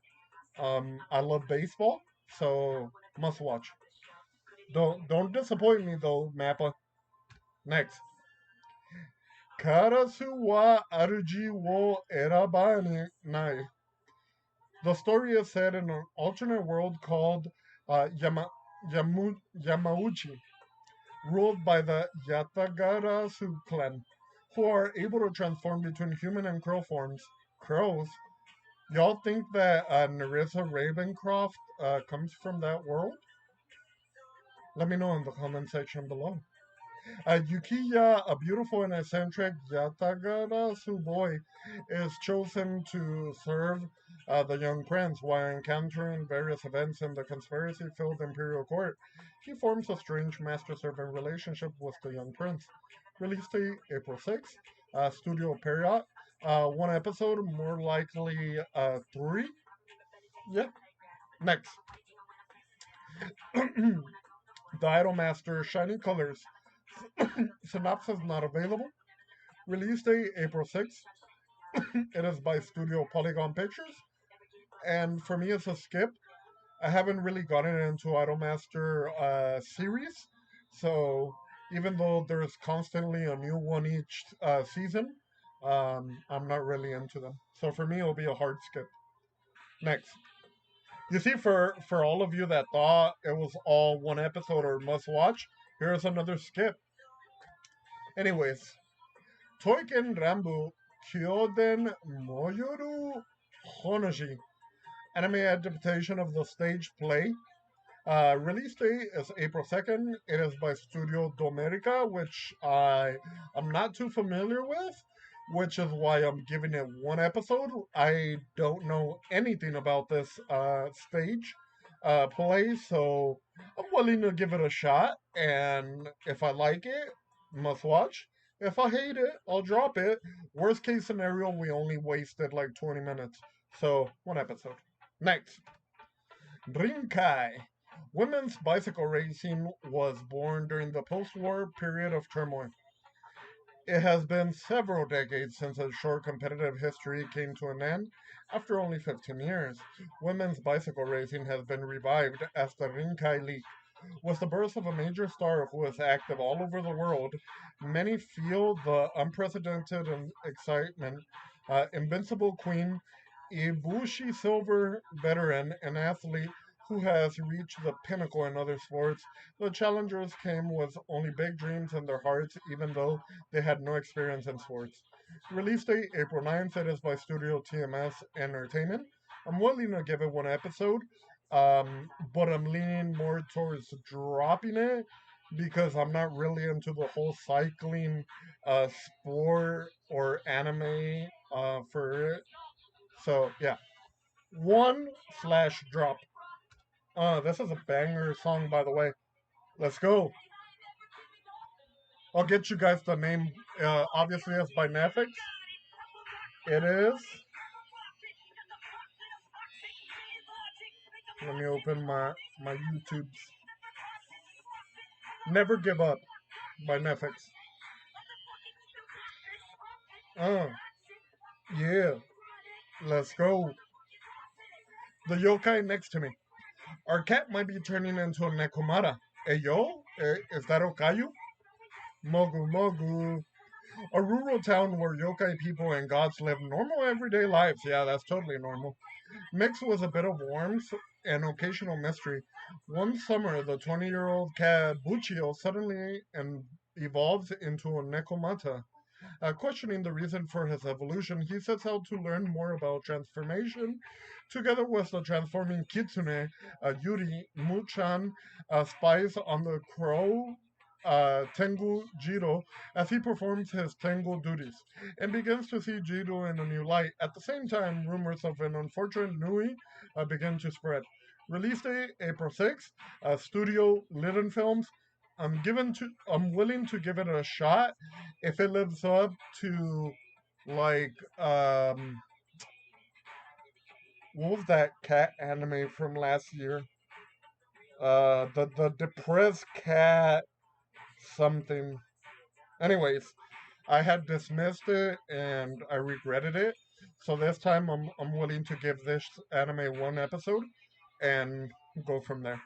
I love baseball, so must watch. Don't disappoint me though, Mappa. Next, Karasu wa Aruji wo Erabani Nai. The story is set in an alternate world called Yamauchi, ruled by the Yatagarasu clan, who are able to transform between human and crow forms. Crows? Y'all think that Nerissa Ravencroft comes from that world? Let me know in the comment section below. Yukiya, a beautiful and eccentric Yatagarasu boy, is chosen to serve the young prince. While encountering various events in the conspiracy filled imperial court, he forms a strange master servant relationship with the young prince. Release date April 6th. Studio Period. One episode, more likely three. Yeah. Next. The Idolmaster Shining Colors. Synopsis not available. Release date April 6th. It is by Studio Polygon Pictures. And for me, it's a skip. I haven't really gotten into Idolmaster series. So even though there's constantly a new one each season, I'm not really into them. So for me, it'll be a hard skip. Next. You see, for all of you that thought it was all one episode or must watch, here's another skip. Anyways, Toiken Rambu Kyoden Moyoru Honoshi, anime adaptation of the stage play. Release date is April 2nd. It is by Studio Domerica, which I'm not too familiar with, which is why I'm giving it one episode. I don't know anything about this stage play, so I'm willing to give it a shot. And if I like it, must watch. If I hate it, I'll drop it. Worst case scenario, we only wasted like 20 minutes. So, one episode. Next. Rinkai. Women's bicycle racing was born during the post war period of turmoil. It has been several decades since its short competitive history came to an end. After only 15 years, women's bicycle racing has been revived as the Rinkai League. With the birth of a major star who is active all over the world, many feel the unprecedented excitement. Invincible Queen, Ibushi Silver veteran and athlete who has reached the pinnacle in other sports, the challengers came with only big dreams in their hearts, even though they had no experience in sports. Release date April 9th. It is by Studio TMS Entertainment. I'm willing to give it one episode, but I'm leaning more towards dropping it because I'm not really into the whole cycling sport or anime for it. So yeah, one slash drop. This is a banger song, by the way. Let's go. I'll get you guys the name. Obviously, it's by Netflix. It is. Let me open my YouTube's. Never Give Up by Netflix. Uh, yeah. Let's go. The yokai next to me. Our cat might be turning into a Nekomata. Hey yo, is that Okayu? Mogu Mogu. A rural town where yokai people and gods live normal everyday lives. Yeah, that's totally normal. Mixed with a bit of warmth and occasional mystery. One summer, the 20-year-old cat Buccio suddenly evolves into a Nekomata. Questioning the reason for his evolution, he sets out to learn more about transformation. Together with the transforming Kitsune, Yuri, Muchan spies on the crow Tengu Jiro as he performs his Tengu duties and begins to see Jiro in a new light. At the same time, rumors of an unfortunate Nui begin to spread. Release date April 6th. Studio Litten Films. I'm willing to give it a shot if it lives up to like what was that cat anime from last year? The depressed cat something. Anyways, I had dismissed it and I regretted it. So this time I'm willing to give this anime one episode and go from there.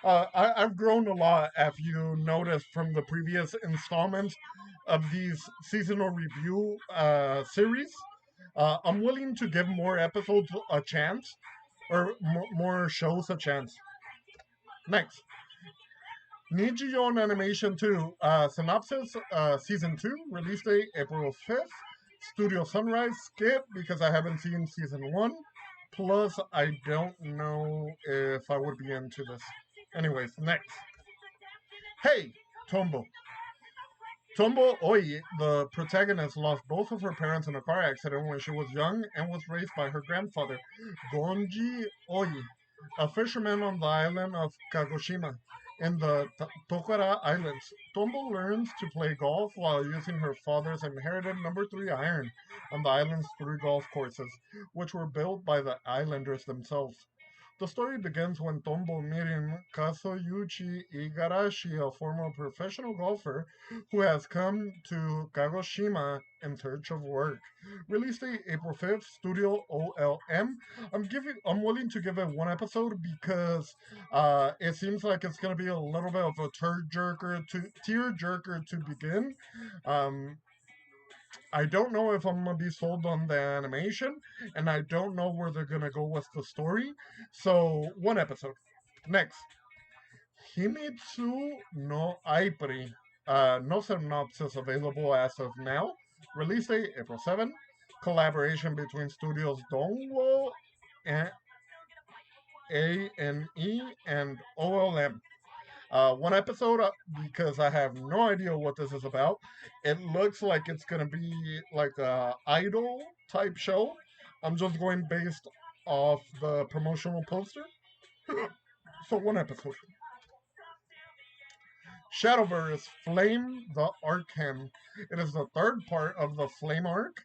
I've grown a lot, as you noticed from the previous installments of these seasonal review series. I'm willing to give more episodes a chance, or more shows a chance. Next, Niji on Animation 2, synopsis, season 2, release date April 5th. Studio Sunrise, skip because I haven't seen season 1. Plus, I don't know if I would be into this. Anyways, next. Hey, Tombo. Tombo Oi, the protagonist, lost both of her parents in a car accident when she was young and was raised by her grandfather, Gonji Oi, a fisherman on the island of Kagoshima in the Tokara Islands. Tombo learns to play golf while using her father's inherited number 3 iron on the island's 3 golf courses, which were built by the islanders themselves. The story begins when Tombo meeting Kazuyuchi Igarashi, a former professional golfer who has come to Kagoshima in search of work. Release date April 5th, Studio OLM. I'm willing to give it one episode because it seems like it's gonna be a little bit of a tear jerker to begin. Um, I don't know if I'm gonna be sold on the animation, and I don't know where they're gonna go with the story. So one episode. Next, Himitsu no Aipri. No synopsis available as of now. Release date April 7. Collaboration between studios Dongwo and ANE and OLM. One episode because I have no idea what this is about. It looks like it's gonna be like a idol type show. I'm just going based off the promotional poster. So one episode. Shadowverse Flame the Arkham. It is the third part of the Flame arc.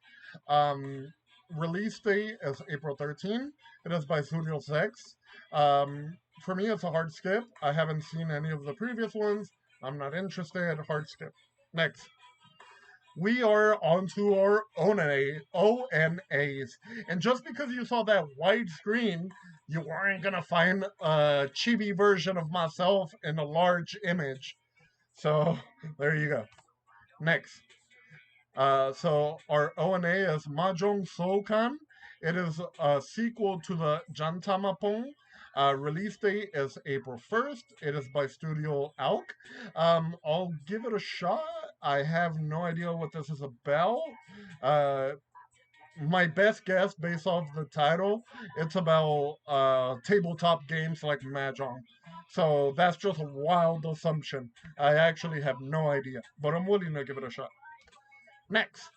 Um, Release date is April 13. It is by Studio Sex. For me, it's a hard skip. I haven't seen any of the previous ones. I'm not interested. Hard skip. Next. We are onto our ONAs. And just because you saw that wide screen, you aren't going to find a chibi version of myself in a large image. So there you go. Next. So our ONA is Mahjong Sokan. It is a sequel to the Jantamapong. Release date is April 1st. It is by Studio Alk. I'll give it a shot. I have no idea what this is about. Uh, my best guess, based off the title, it's about tabletop games like Mahjong. So that's just a wild assumption. I actually have no idea, but I'm willing to give it a shot. Next,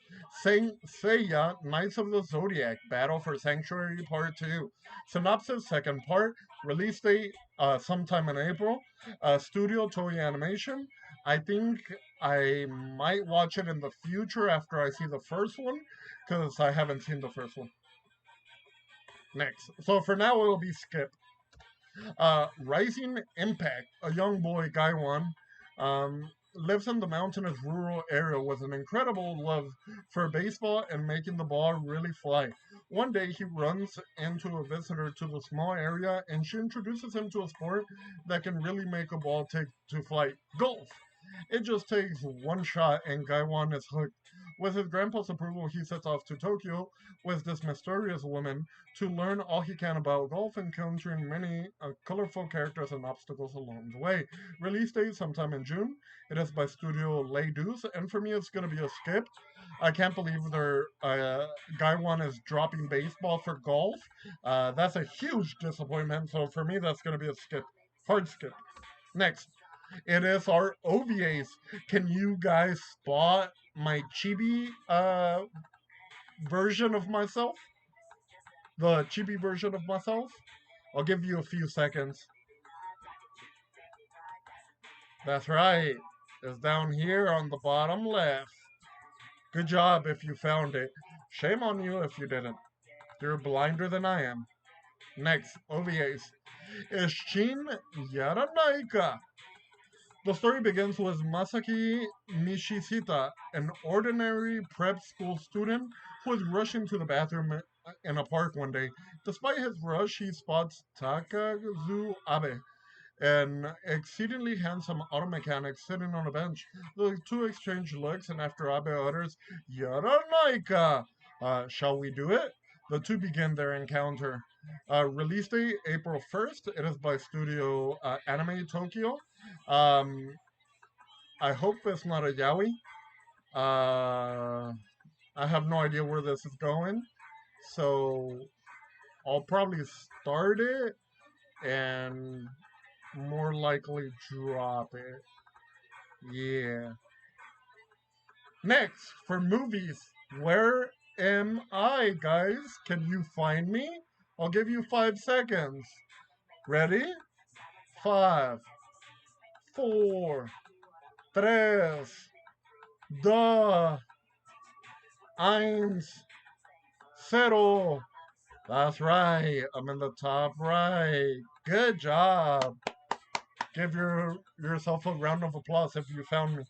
Saint Seiya, Knights of the Zodiac, Battle for Sanctuary Part 2. Synopsis, second part, release date sometime in April. Studio Toei Animation. I think I might watch it in the future after I see the first one, because I haven't seen the first one. Next. So for now, it'll be skip. Rising Impact, a young boy, Gaiwan, lives in the mountainous rural area with an incredible love for baseball and making the ball really fly. One day he runs into a visitor to the small area and she introduces him to a sport that can really make a ball take to flight golf. It just takes one shot and Gaiwan is hooked. With his grandpa's approval, he sets off to Tokyo with this mysterious woman to learn all he can about golf, encountering many colorful characters and obstacles along the way. Release date sometime in June. It is by Studio Les Deux, and for me, it's going to be a skip. I can't believe their guy one is dropping baseball for golf. That's a huge disappointment. So for me, that's going to be a skip, hard skip. Next, it is our OVAs. Can you guys spot my chibi version of myself? The chibi version of myself? I'll give you a few seconds. That's right. It's down here on the bottom left. Good job if you found it. Shame on you if you didn't. You're blinder than I am. Next, OVAs. Is Shin Yaranaika. The story begins with Masaki Nishishita, an ordinary prep school student who is rushing to the bathroom in a park one day. Despite his rush, he spots Takazu Abe, an exceedingly handsome auto mechanic sitting on a bench. The two exchange looks, and after Abe utters, Yaranaika, shall we do it? The two begin their encounter. Release date April 1st. It is by Studio Anime Tokyo. Um, I hope it's not a yaoi. Uh, I have no idea where this is going. So I'll probably start it and more likely drop it. Yeah. Next, for movies, where am I, guys? Can you find me? I'll give you 5 seconds. Ready? Five, four, tres, dos, eins, cero. That's right. I'm in the top right. Good job. Give yourself a round of applause if you found me.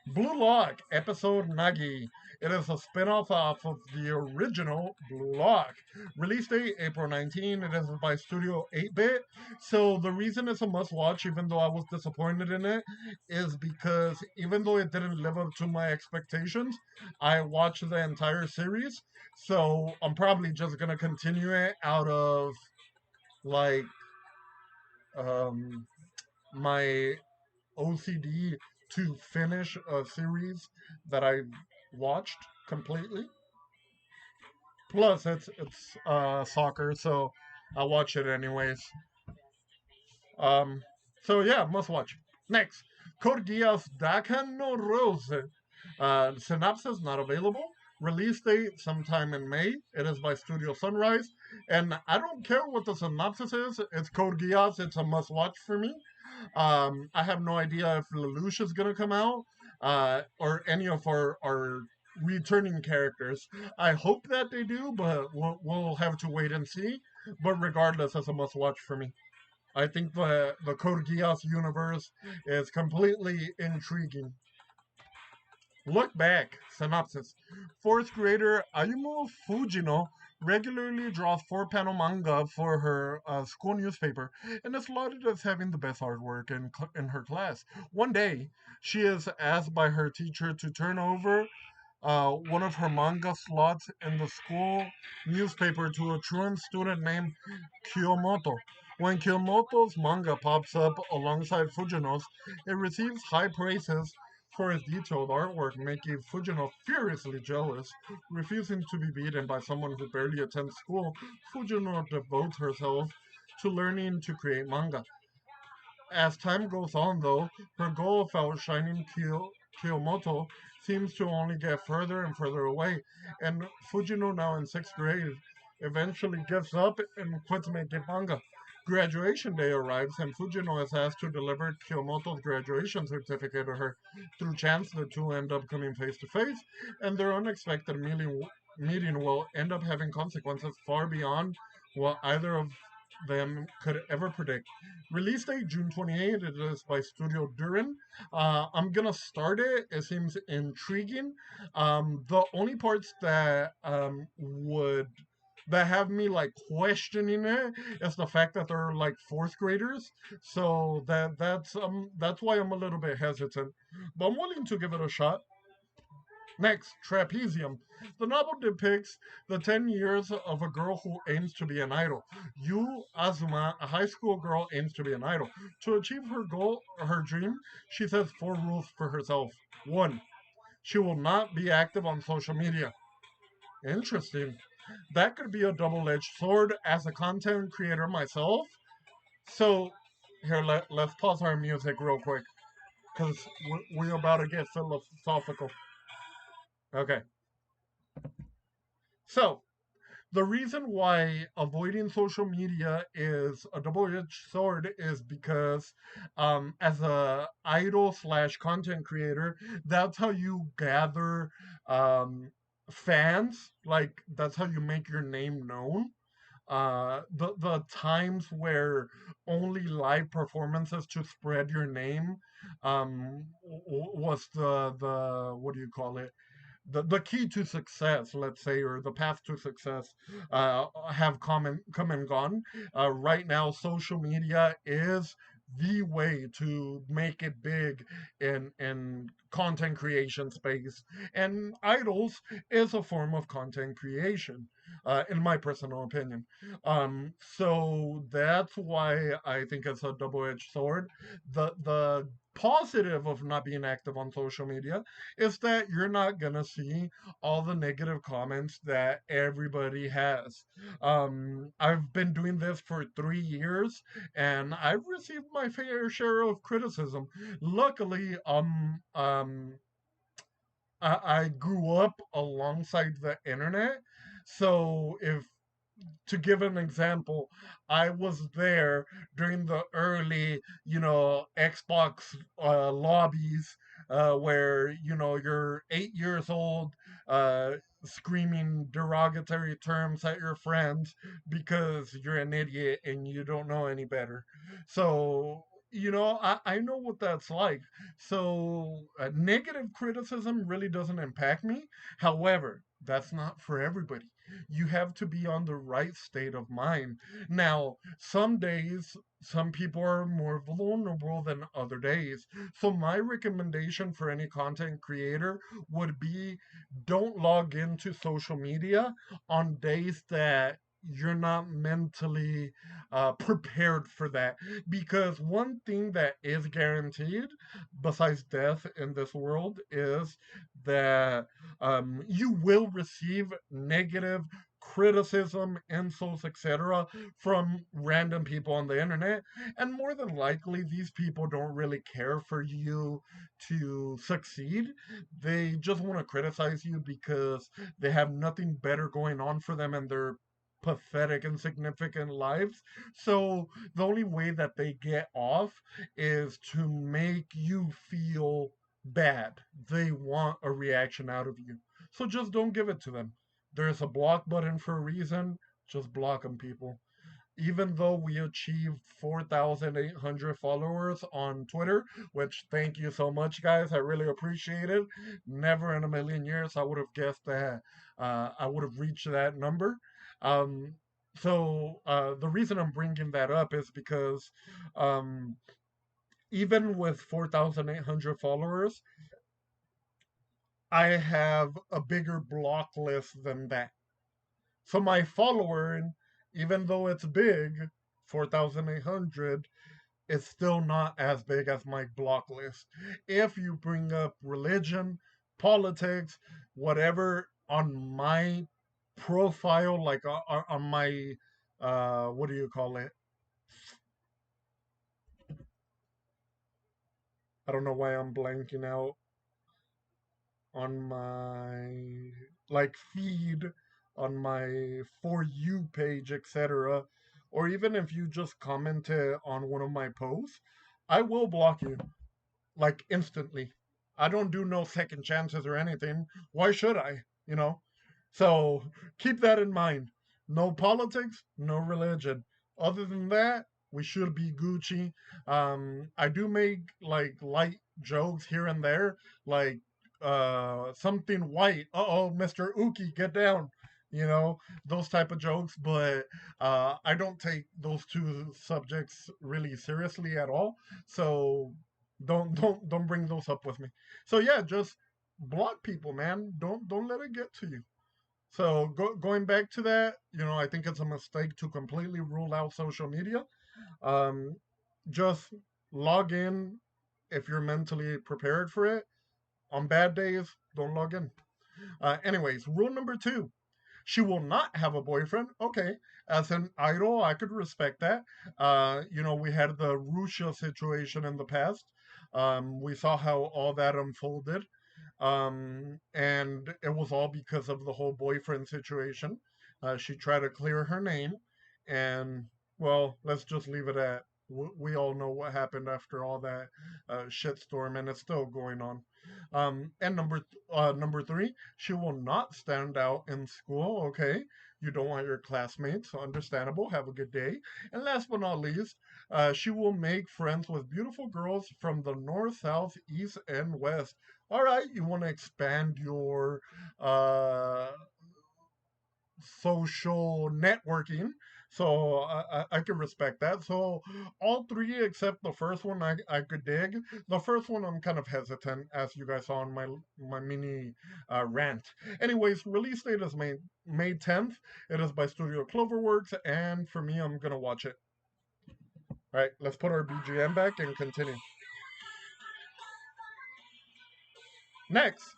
Blue Lock, episode Nagi. It is a spin-off off of the original Blue Lock. Release date April 19. It is by Studio 8-Bit. So the reason it's a must-watch, even though I was disappointed in it, is because even though it didn't live up to my expectations, I watched the entire series. So I'm probably just gonna continue it out of like um my OCD to finish a series that I watched completely. Plus, it's soccer, so I watch it anyways. Um, so yeah, must watch. Next, Code Geass Dakan no Rose. Synopsis not available. Release date sometime in May. It is by Studio Sunrise. And I don't care what the synopsis is. It's Code Geass. It's a must watch for me. I have no idea if Lelouch is going to come out or any of our returning characters. I hope that they do, but we'll have to wait and see. But regardless, it's a must watch for me. I think the Code Geass universe is completely intriguing. Look back. Synopsis. Fourth grader Ayumu Fujino regularly draws four-panel manga for her school newspaper and is lauded as having the best artwork in her class. One day, she is asked by her teacher to turn over one of her manga slots in the school newspaper to a truant student named Kiyomoto. When Kiyomoto's manga pops up alongside Fujino's, it receives high praises for his detailed artwork, making Fujino furiously jealous. Refusing to be beaten by someone who barely attends school, Fujino devotes herself to learning to create manga. As time goes on, though, her goal of outshining Kiyomoto seems to only get further and further away, and Fujino, now in sixth grade, eventually gives up and quits making manga. Graduation day arrives, and Fujino is asked to deliver Kiyomoto's graduation certificate to her. Through chance, the two end up coming face to face, and their unexpected meeting will end up having consequences far beyond what either of them could ever predict. Release date June 28th. It is by Studio Durin. I'm gonna start it. It seems intriguing. The only parts that would that have me like questioning it is the fact that they're like fourth graders. So that's why I'm a little bit hesitant. But I'm willing to give it a shot. Next, Trapezium. The novel depicts the 10 years of a girl who aims to be an idol. Yu Azuma, a high school girl, aims to be an idol. To achieve her goal, her dream, she sets four rules for herself. One, she will not be active on social media. Interesting. That could be a double edged sword as a content creator myself. So, here, let's pause our music real quick because we're about to get philosophical. Okay. So, the reason why avoiding social media is a double-edged sword is because as a idol slash content creator, that's how you gather um, fans, like that's how you make your name known. The times where only live performances to spread your name was the what do you call it, the key to success, let's say, or the path to success, have come and gone. Right now, social media is the way to make it big in content creation space, and idols is a form of content creation, in my personal opinion. So that's why I think it's a double-edged sword. The positive of not being active on social media is that you're not gonna see all the negative comments that everybody has. I've been doing this for 3 years, and I've received my fair share of criticism. Luckily, I grew up alongside the internet, so if to give an example, I was there during the early, Xbox lobbies, where you're 8 years old, uh, screaming derogatory terms at your friends because you're an idiot and you don't know any better. So. I know what that's like. So, negative criticism really doesn't impact me. However, that's not for everybody. You have to be on the right state of mind. Now, some days, some people are more vulnerable than other days. So, my recommendation for any content creator would be don't log into social media on days that you're not mentally prepared for that. Because one thing that is guaranteed, besides death in this world, is that you will receive negative criticism, insults, etc., from random people on the internet. And more than likely, these people don't really care for you to succeed. They just want to criticize you because they have nothing better going on for them in their pathetic and significant lives. So the only way that they get off is to make you feel bad. They want a reaction out of you. So just don't give it to them. There's a block button for a reason. Just block them, people. Even though we achieved 4,800 followers on Twitter, which thank you so much, guys. I really appreciate it. Never in a million years I would have guessed that I would have reached that number. Um, so the reason I'm bringing that up is because um, even with 4,800 followers, I have a bigger block list than that. So my following, even though it's big, 4,800, is still not as big as my block list. If you bring up religion, politics, whatever on my profile, like on my, what do you call it? I don't know why I'm blanking out on my like feed, on my for you page, etc., or even if you just commented on one of my posts, I will block you like instantly. I don't do no second chances or anything. Why should I? You know? So keep that in mind. No politics, no religion. Other than that, we should be Gucci. I do make like light jokes here and there, like something white. Uh oh, Mr. Uki, get down. those type of jokes. But I don't take those two subjects really seriously at all. So don't bring those up with me. So yeah, just block people, man. Don't let it get to you. So going back to that, I think it's a mistake to completely rule out social media. Um, just log in if you're mentally prepared for it. On bad days, don't log in. Anyways, rule number two: she will not have a boyfriend. Okay, as an idol, I could respect that. We had the Russia situation in the past. We saw how all that unfolded. And it was all because of the whole boyfriend situation. She tried to clear her name, and well, let's just leave it at we all know what happened after all that shitstorm, and it's still going on. And number three, she will not stand out in school. Okay, you don't want your classmates, understandable. Have a good day. And last but not least, she will make friends with beautiful girls from the north, south, east, and west. All right, you want to expand your uh, social networking. So I can respect that. So all three except the first one I could dig. The first one I'm kind of hesitant, as you guys saw in my mini rant. Anyways, release date is May 10th. It is by Studio Cloverworks, and for me, I'm gonna watch it. All right, let's put our BGM back and continue. Next,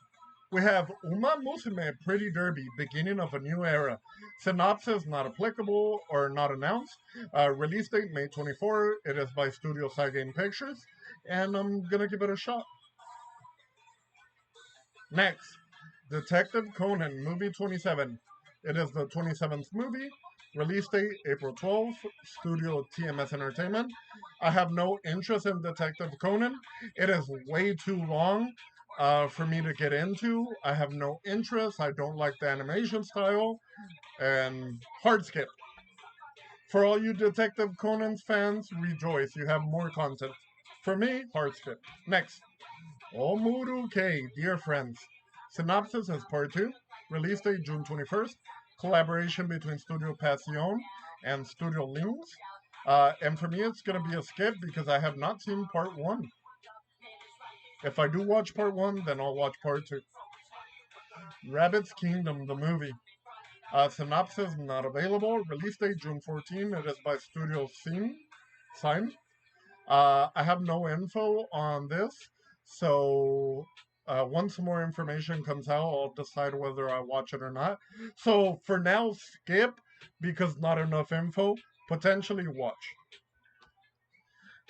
we have Uma Musume Pretty Derby, beginning of a new era. Synopsis not applicable or not announced. Release date May 24. It is by Studio Cygain Pictures, and I'm gonna give it a shot. Next, Detective Conan Movie 27. It is the 27th movie. Release date April 12th. Studio TMS Entertainment. I have no interest in Detective Conan. It is way too long for me to get into. I have no interest. I don't like the animation style. And hard skip. For all you Detective Conan fans, rejoice. You have more content. For me, hard skip. Next, Omuru K, dear friends. Synopsis is part 2. Release date June 21st. Collaboration between Studio Passion and Studio Links. And for me, it's going to be a skip because I have not seen part 1. If I do watch part 1, then I'll watch part 2. Rabbit's Kingdom, the movie. Synopsis not available. Release date June 14. It is by Studio Sign. I have no info on this, so once more information comes out, I'll decide whether I watch it or not. So for now, skip because not enough info. Potentially watch.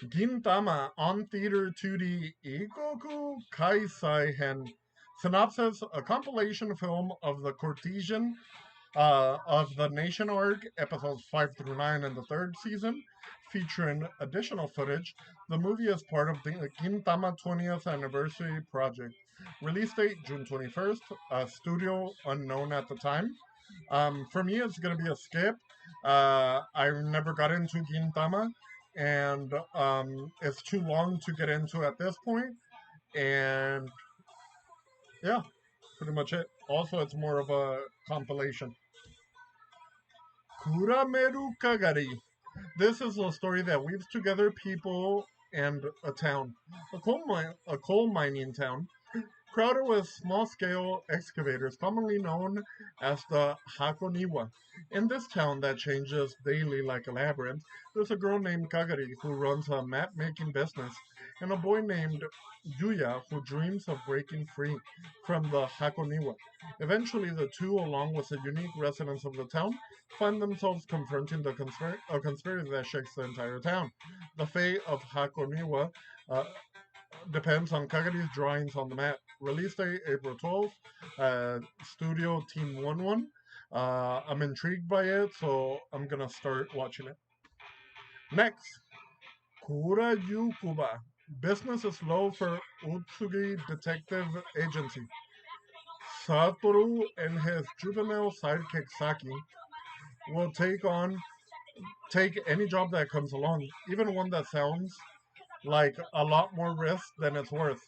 Gintama on theater 2D Ikoku Kaisai Hen. Synopsis: a compilation film of the Cortesian of the Nation arc, episodes 5 through 9 in the third season, featuring additional footage. The movie is part of the Gintama 20th anniversary project. Release date June 21st, studio unknown at the time. For me, it's going to be a skip. I never got into Gintama, and it's too long to get into at this point. And yeah, pretty much it. Also, it's more of a compilation. Kurameru Kagari. This is a story that weaves together people and a town. A coal mining town crowded with small-scale excavators, commonly known as the Hakoniwa. In this town that changes daily like a labyrinth, there's a girl named Kagari who runs a map-making business, and a boy named Yuya who dreams of breaking free from the Hakoniwa. Eventually, the two, along with the unique residents of the town, find themselves confronting a conspiracy that shakes the entire town. The fate of Hakoniwa uh, depends on Kagari's drawings on the map. Release date April 12th. Studio Team 11. I'm intrigued by it, so I'm gonna start watching it. Next, Kura Yukuba. Business is low for Utsugi Detective Agency. Satoru and his juvenile sidekick Saki will take any job that comes along, even one that sounds like a lot more risk than it's worth.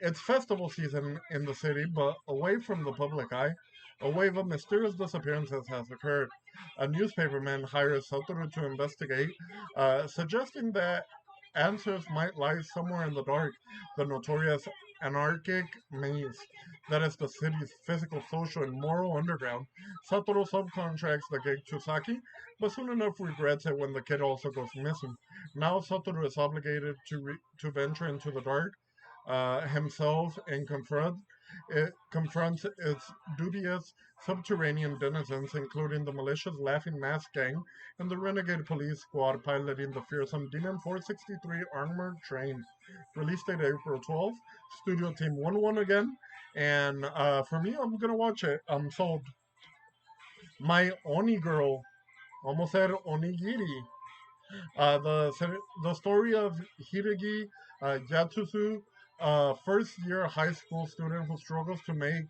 It's festival season in the city, but away from the public eye. A wave of mysterious disappearances has occurred. A newspaperman hires Satoru to investigate, suggesting that answers might lie somewhere in the dark. The notorious anarchic maze that is the city's physical, social, and moral underground. Satoru subcontracts the gig to Saki, but soon enough regrets it when the kid also goes missing. Now Satoru is obligated to venture into the dark himself and confronts its dubious subterranean denizens, including the malicious Laughing Mask Gang and the renegade police squad piloting the fearsome Demon 463 armored train. Release date April 12th. Studio Team 1-1 again. And for me, I'm gonna watch it. I'm sold. My Oni girl, almost said Onigiri. The story of Hideki Yatsusu, a first year high school student who struggles to make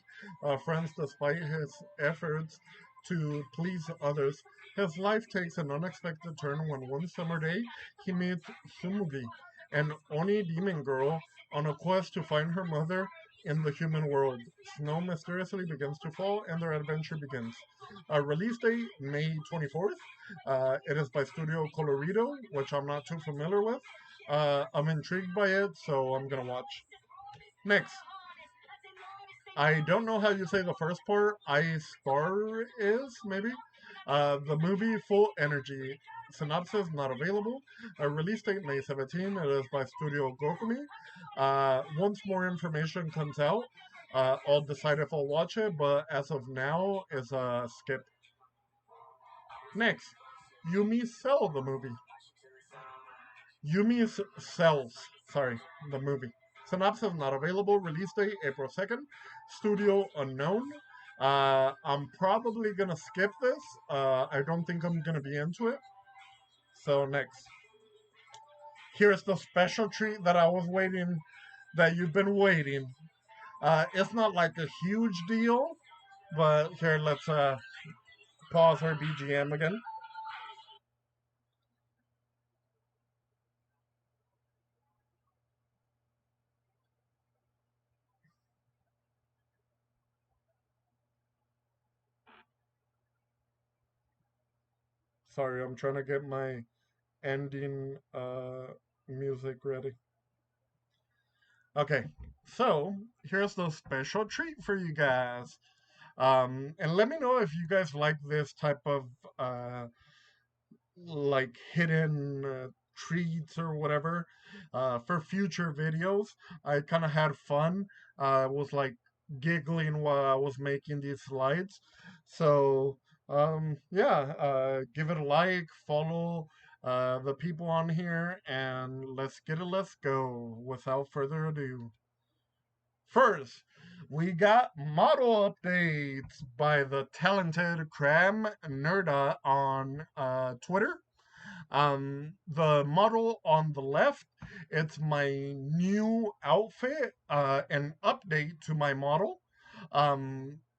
friends despite his efforts to please others. His life takes an unexpected turn when one summer day he meets Sumugi, an Oni demon girl, on a quest to find her mother in the human world. Snow mysteriously begins to fall and their adventure begins. Release date May 24th. It is by Studio Colorido, which I'm not too familiar with. I'm intrigued by it, so I'm gonna watch. Next, I don't know how you say the first part. I Star is maybe. The movie Full Energy. Synopsis not available. Release date May 17th. It is by Studio Gokumi. Once more information comes out, I'll decide if I'll watch it. But as of now, is a skip. Next, Yumi Cell the movie. Yumi Cells. Sorry, the movie. Synopsis not available. Release date April 2nd. Studio unknown. I'm probably gonna skip this. I don't think I'm gonna be into it. So next, here's the special treat that I was waiting, that you've been waiting. It's not like a huge deal, but here let's pause our BGM again. Sorry, I'm trying to get my ending music ready. Okay, so here's the special treat for you guys. And let me know if you guys like this type of uh, like hidden treats or whatever for future videos. I kind of had fun. I was like giggling while I was making these slides. So yeah, give it a like, follow the people on here, and let's get it. Let's go. Without further ado. First, we got model updates by the talented Cram Nerda on Twitter. The model on the left, it's my new outfit, an update to my model.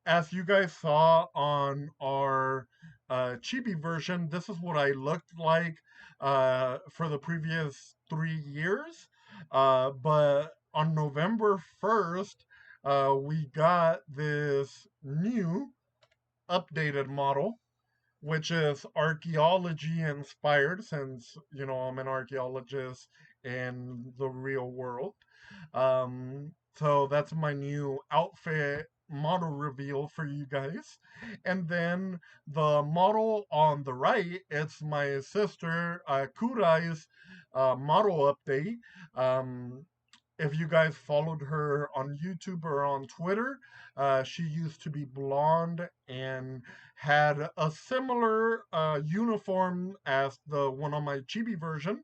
As you guys saw on our chibi version, this is what I looked like for the previous 3 years. But on November 1st, we got this new updated model, which is archaeology inspired, since I'm an archaeologist in the real world. So that's my new outfit model reveal for you guys. And then the model on the right, it's my sister Kurai's model update. um, if you guys followed her on YouTube or on Twitter, she used to be blonde and had a similar uniform as the one on my chibi version,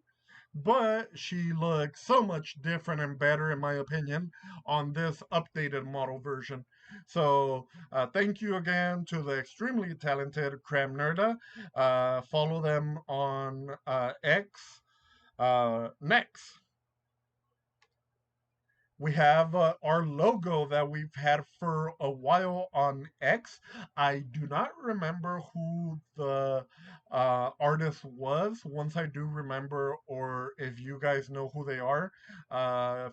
but she looks so much different and better, in my opinion, on this updated model version. So, thank you again to the extremely talented Cram Nerda. Follow them on X. Next, We have our logo that we've had for a while on X. I do not remember who the artist was. Once I do remember, or if you guys know who they are,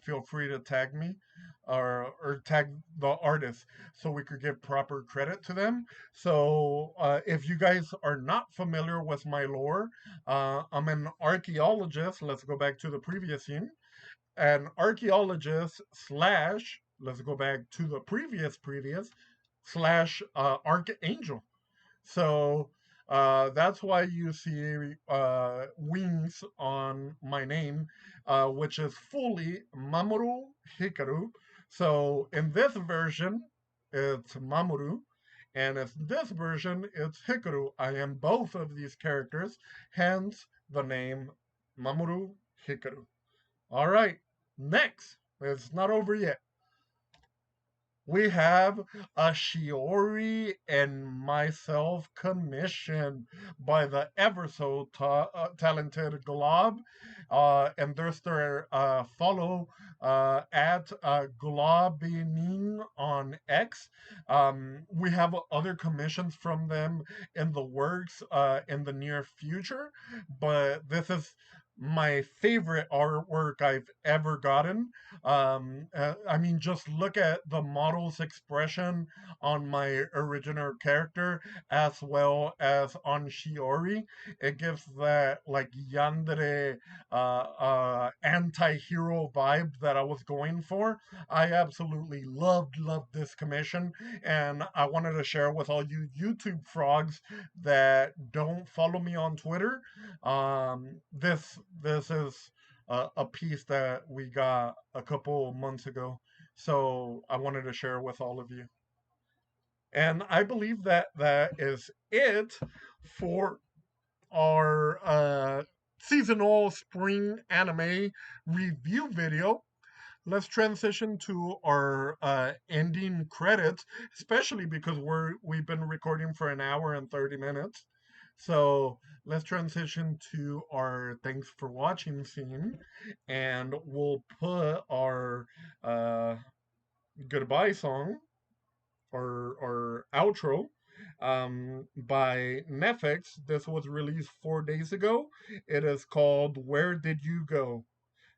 feel free to tag me or tag the artist so we could give proper credit to them. So, if you guys are not familiar with my lore, I'm an archaeologist. Let's go back to the previous scene, an archaeologist slash, let's go back to the previous slash archangel. So that's why you see wings on my name, which is fully Mamoru Hikaru. So in this version, it's Mamoru, and in this version, it's Hikaru. I am both of these characters, hence the name Mamoru Hikaru. All right, next. It's not over yet. We have a Shiori and myself commission by the ever so talented Glob. And there's their follow at Globining on X. We have other commissions from them in the works in the near future, but this is my favorite artwork I've ever gotten. I mean, just look at the model's expression on my original character as well as on Shiori. It gives that like yandere anti-hero vibe that I was going for. I absolutely loved this commission, and I wanted to share with all you YouTube frogs that don't follow me on Twitter. This is a piece that we got a couple months ago. So I wanted to share with all of you. And I believe that that is it for our seasonal spring anime review video. Let's transition to our ending credits, especially because we've been recording for an hour and 30 minutes. So let's transition to our thanks for watching scene, and we'll put our uh, goodbye song or outro by Netflix. This was released 4 days ago. It is called Where Did You Go?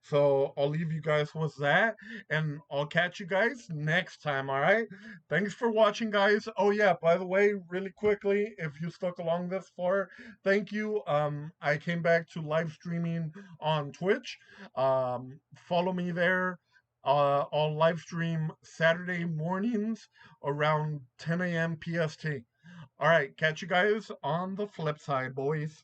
So I'll leave you guys with that, and I'll catch you guys next time. All right. Thanks for watching, guys. Oh yeah, by the way, really quickly, if you stuck along this far, thank you. I came back to live streaming on Twitch. Follow me there. I'll live stream Saturday mornings around 10 a.m. PST. All right, catch you guys on the flip side, boys.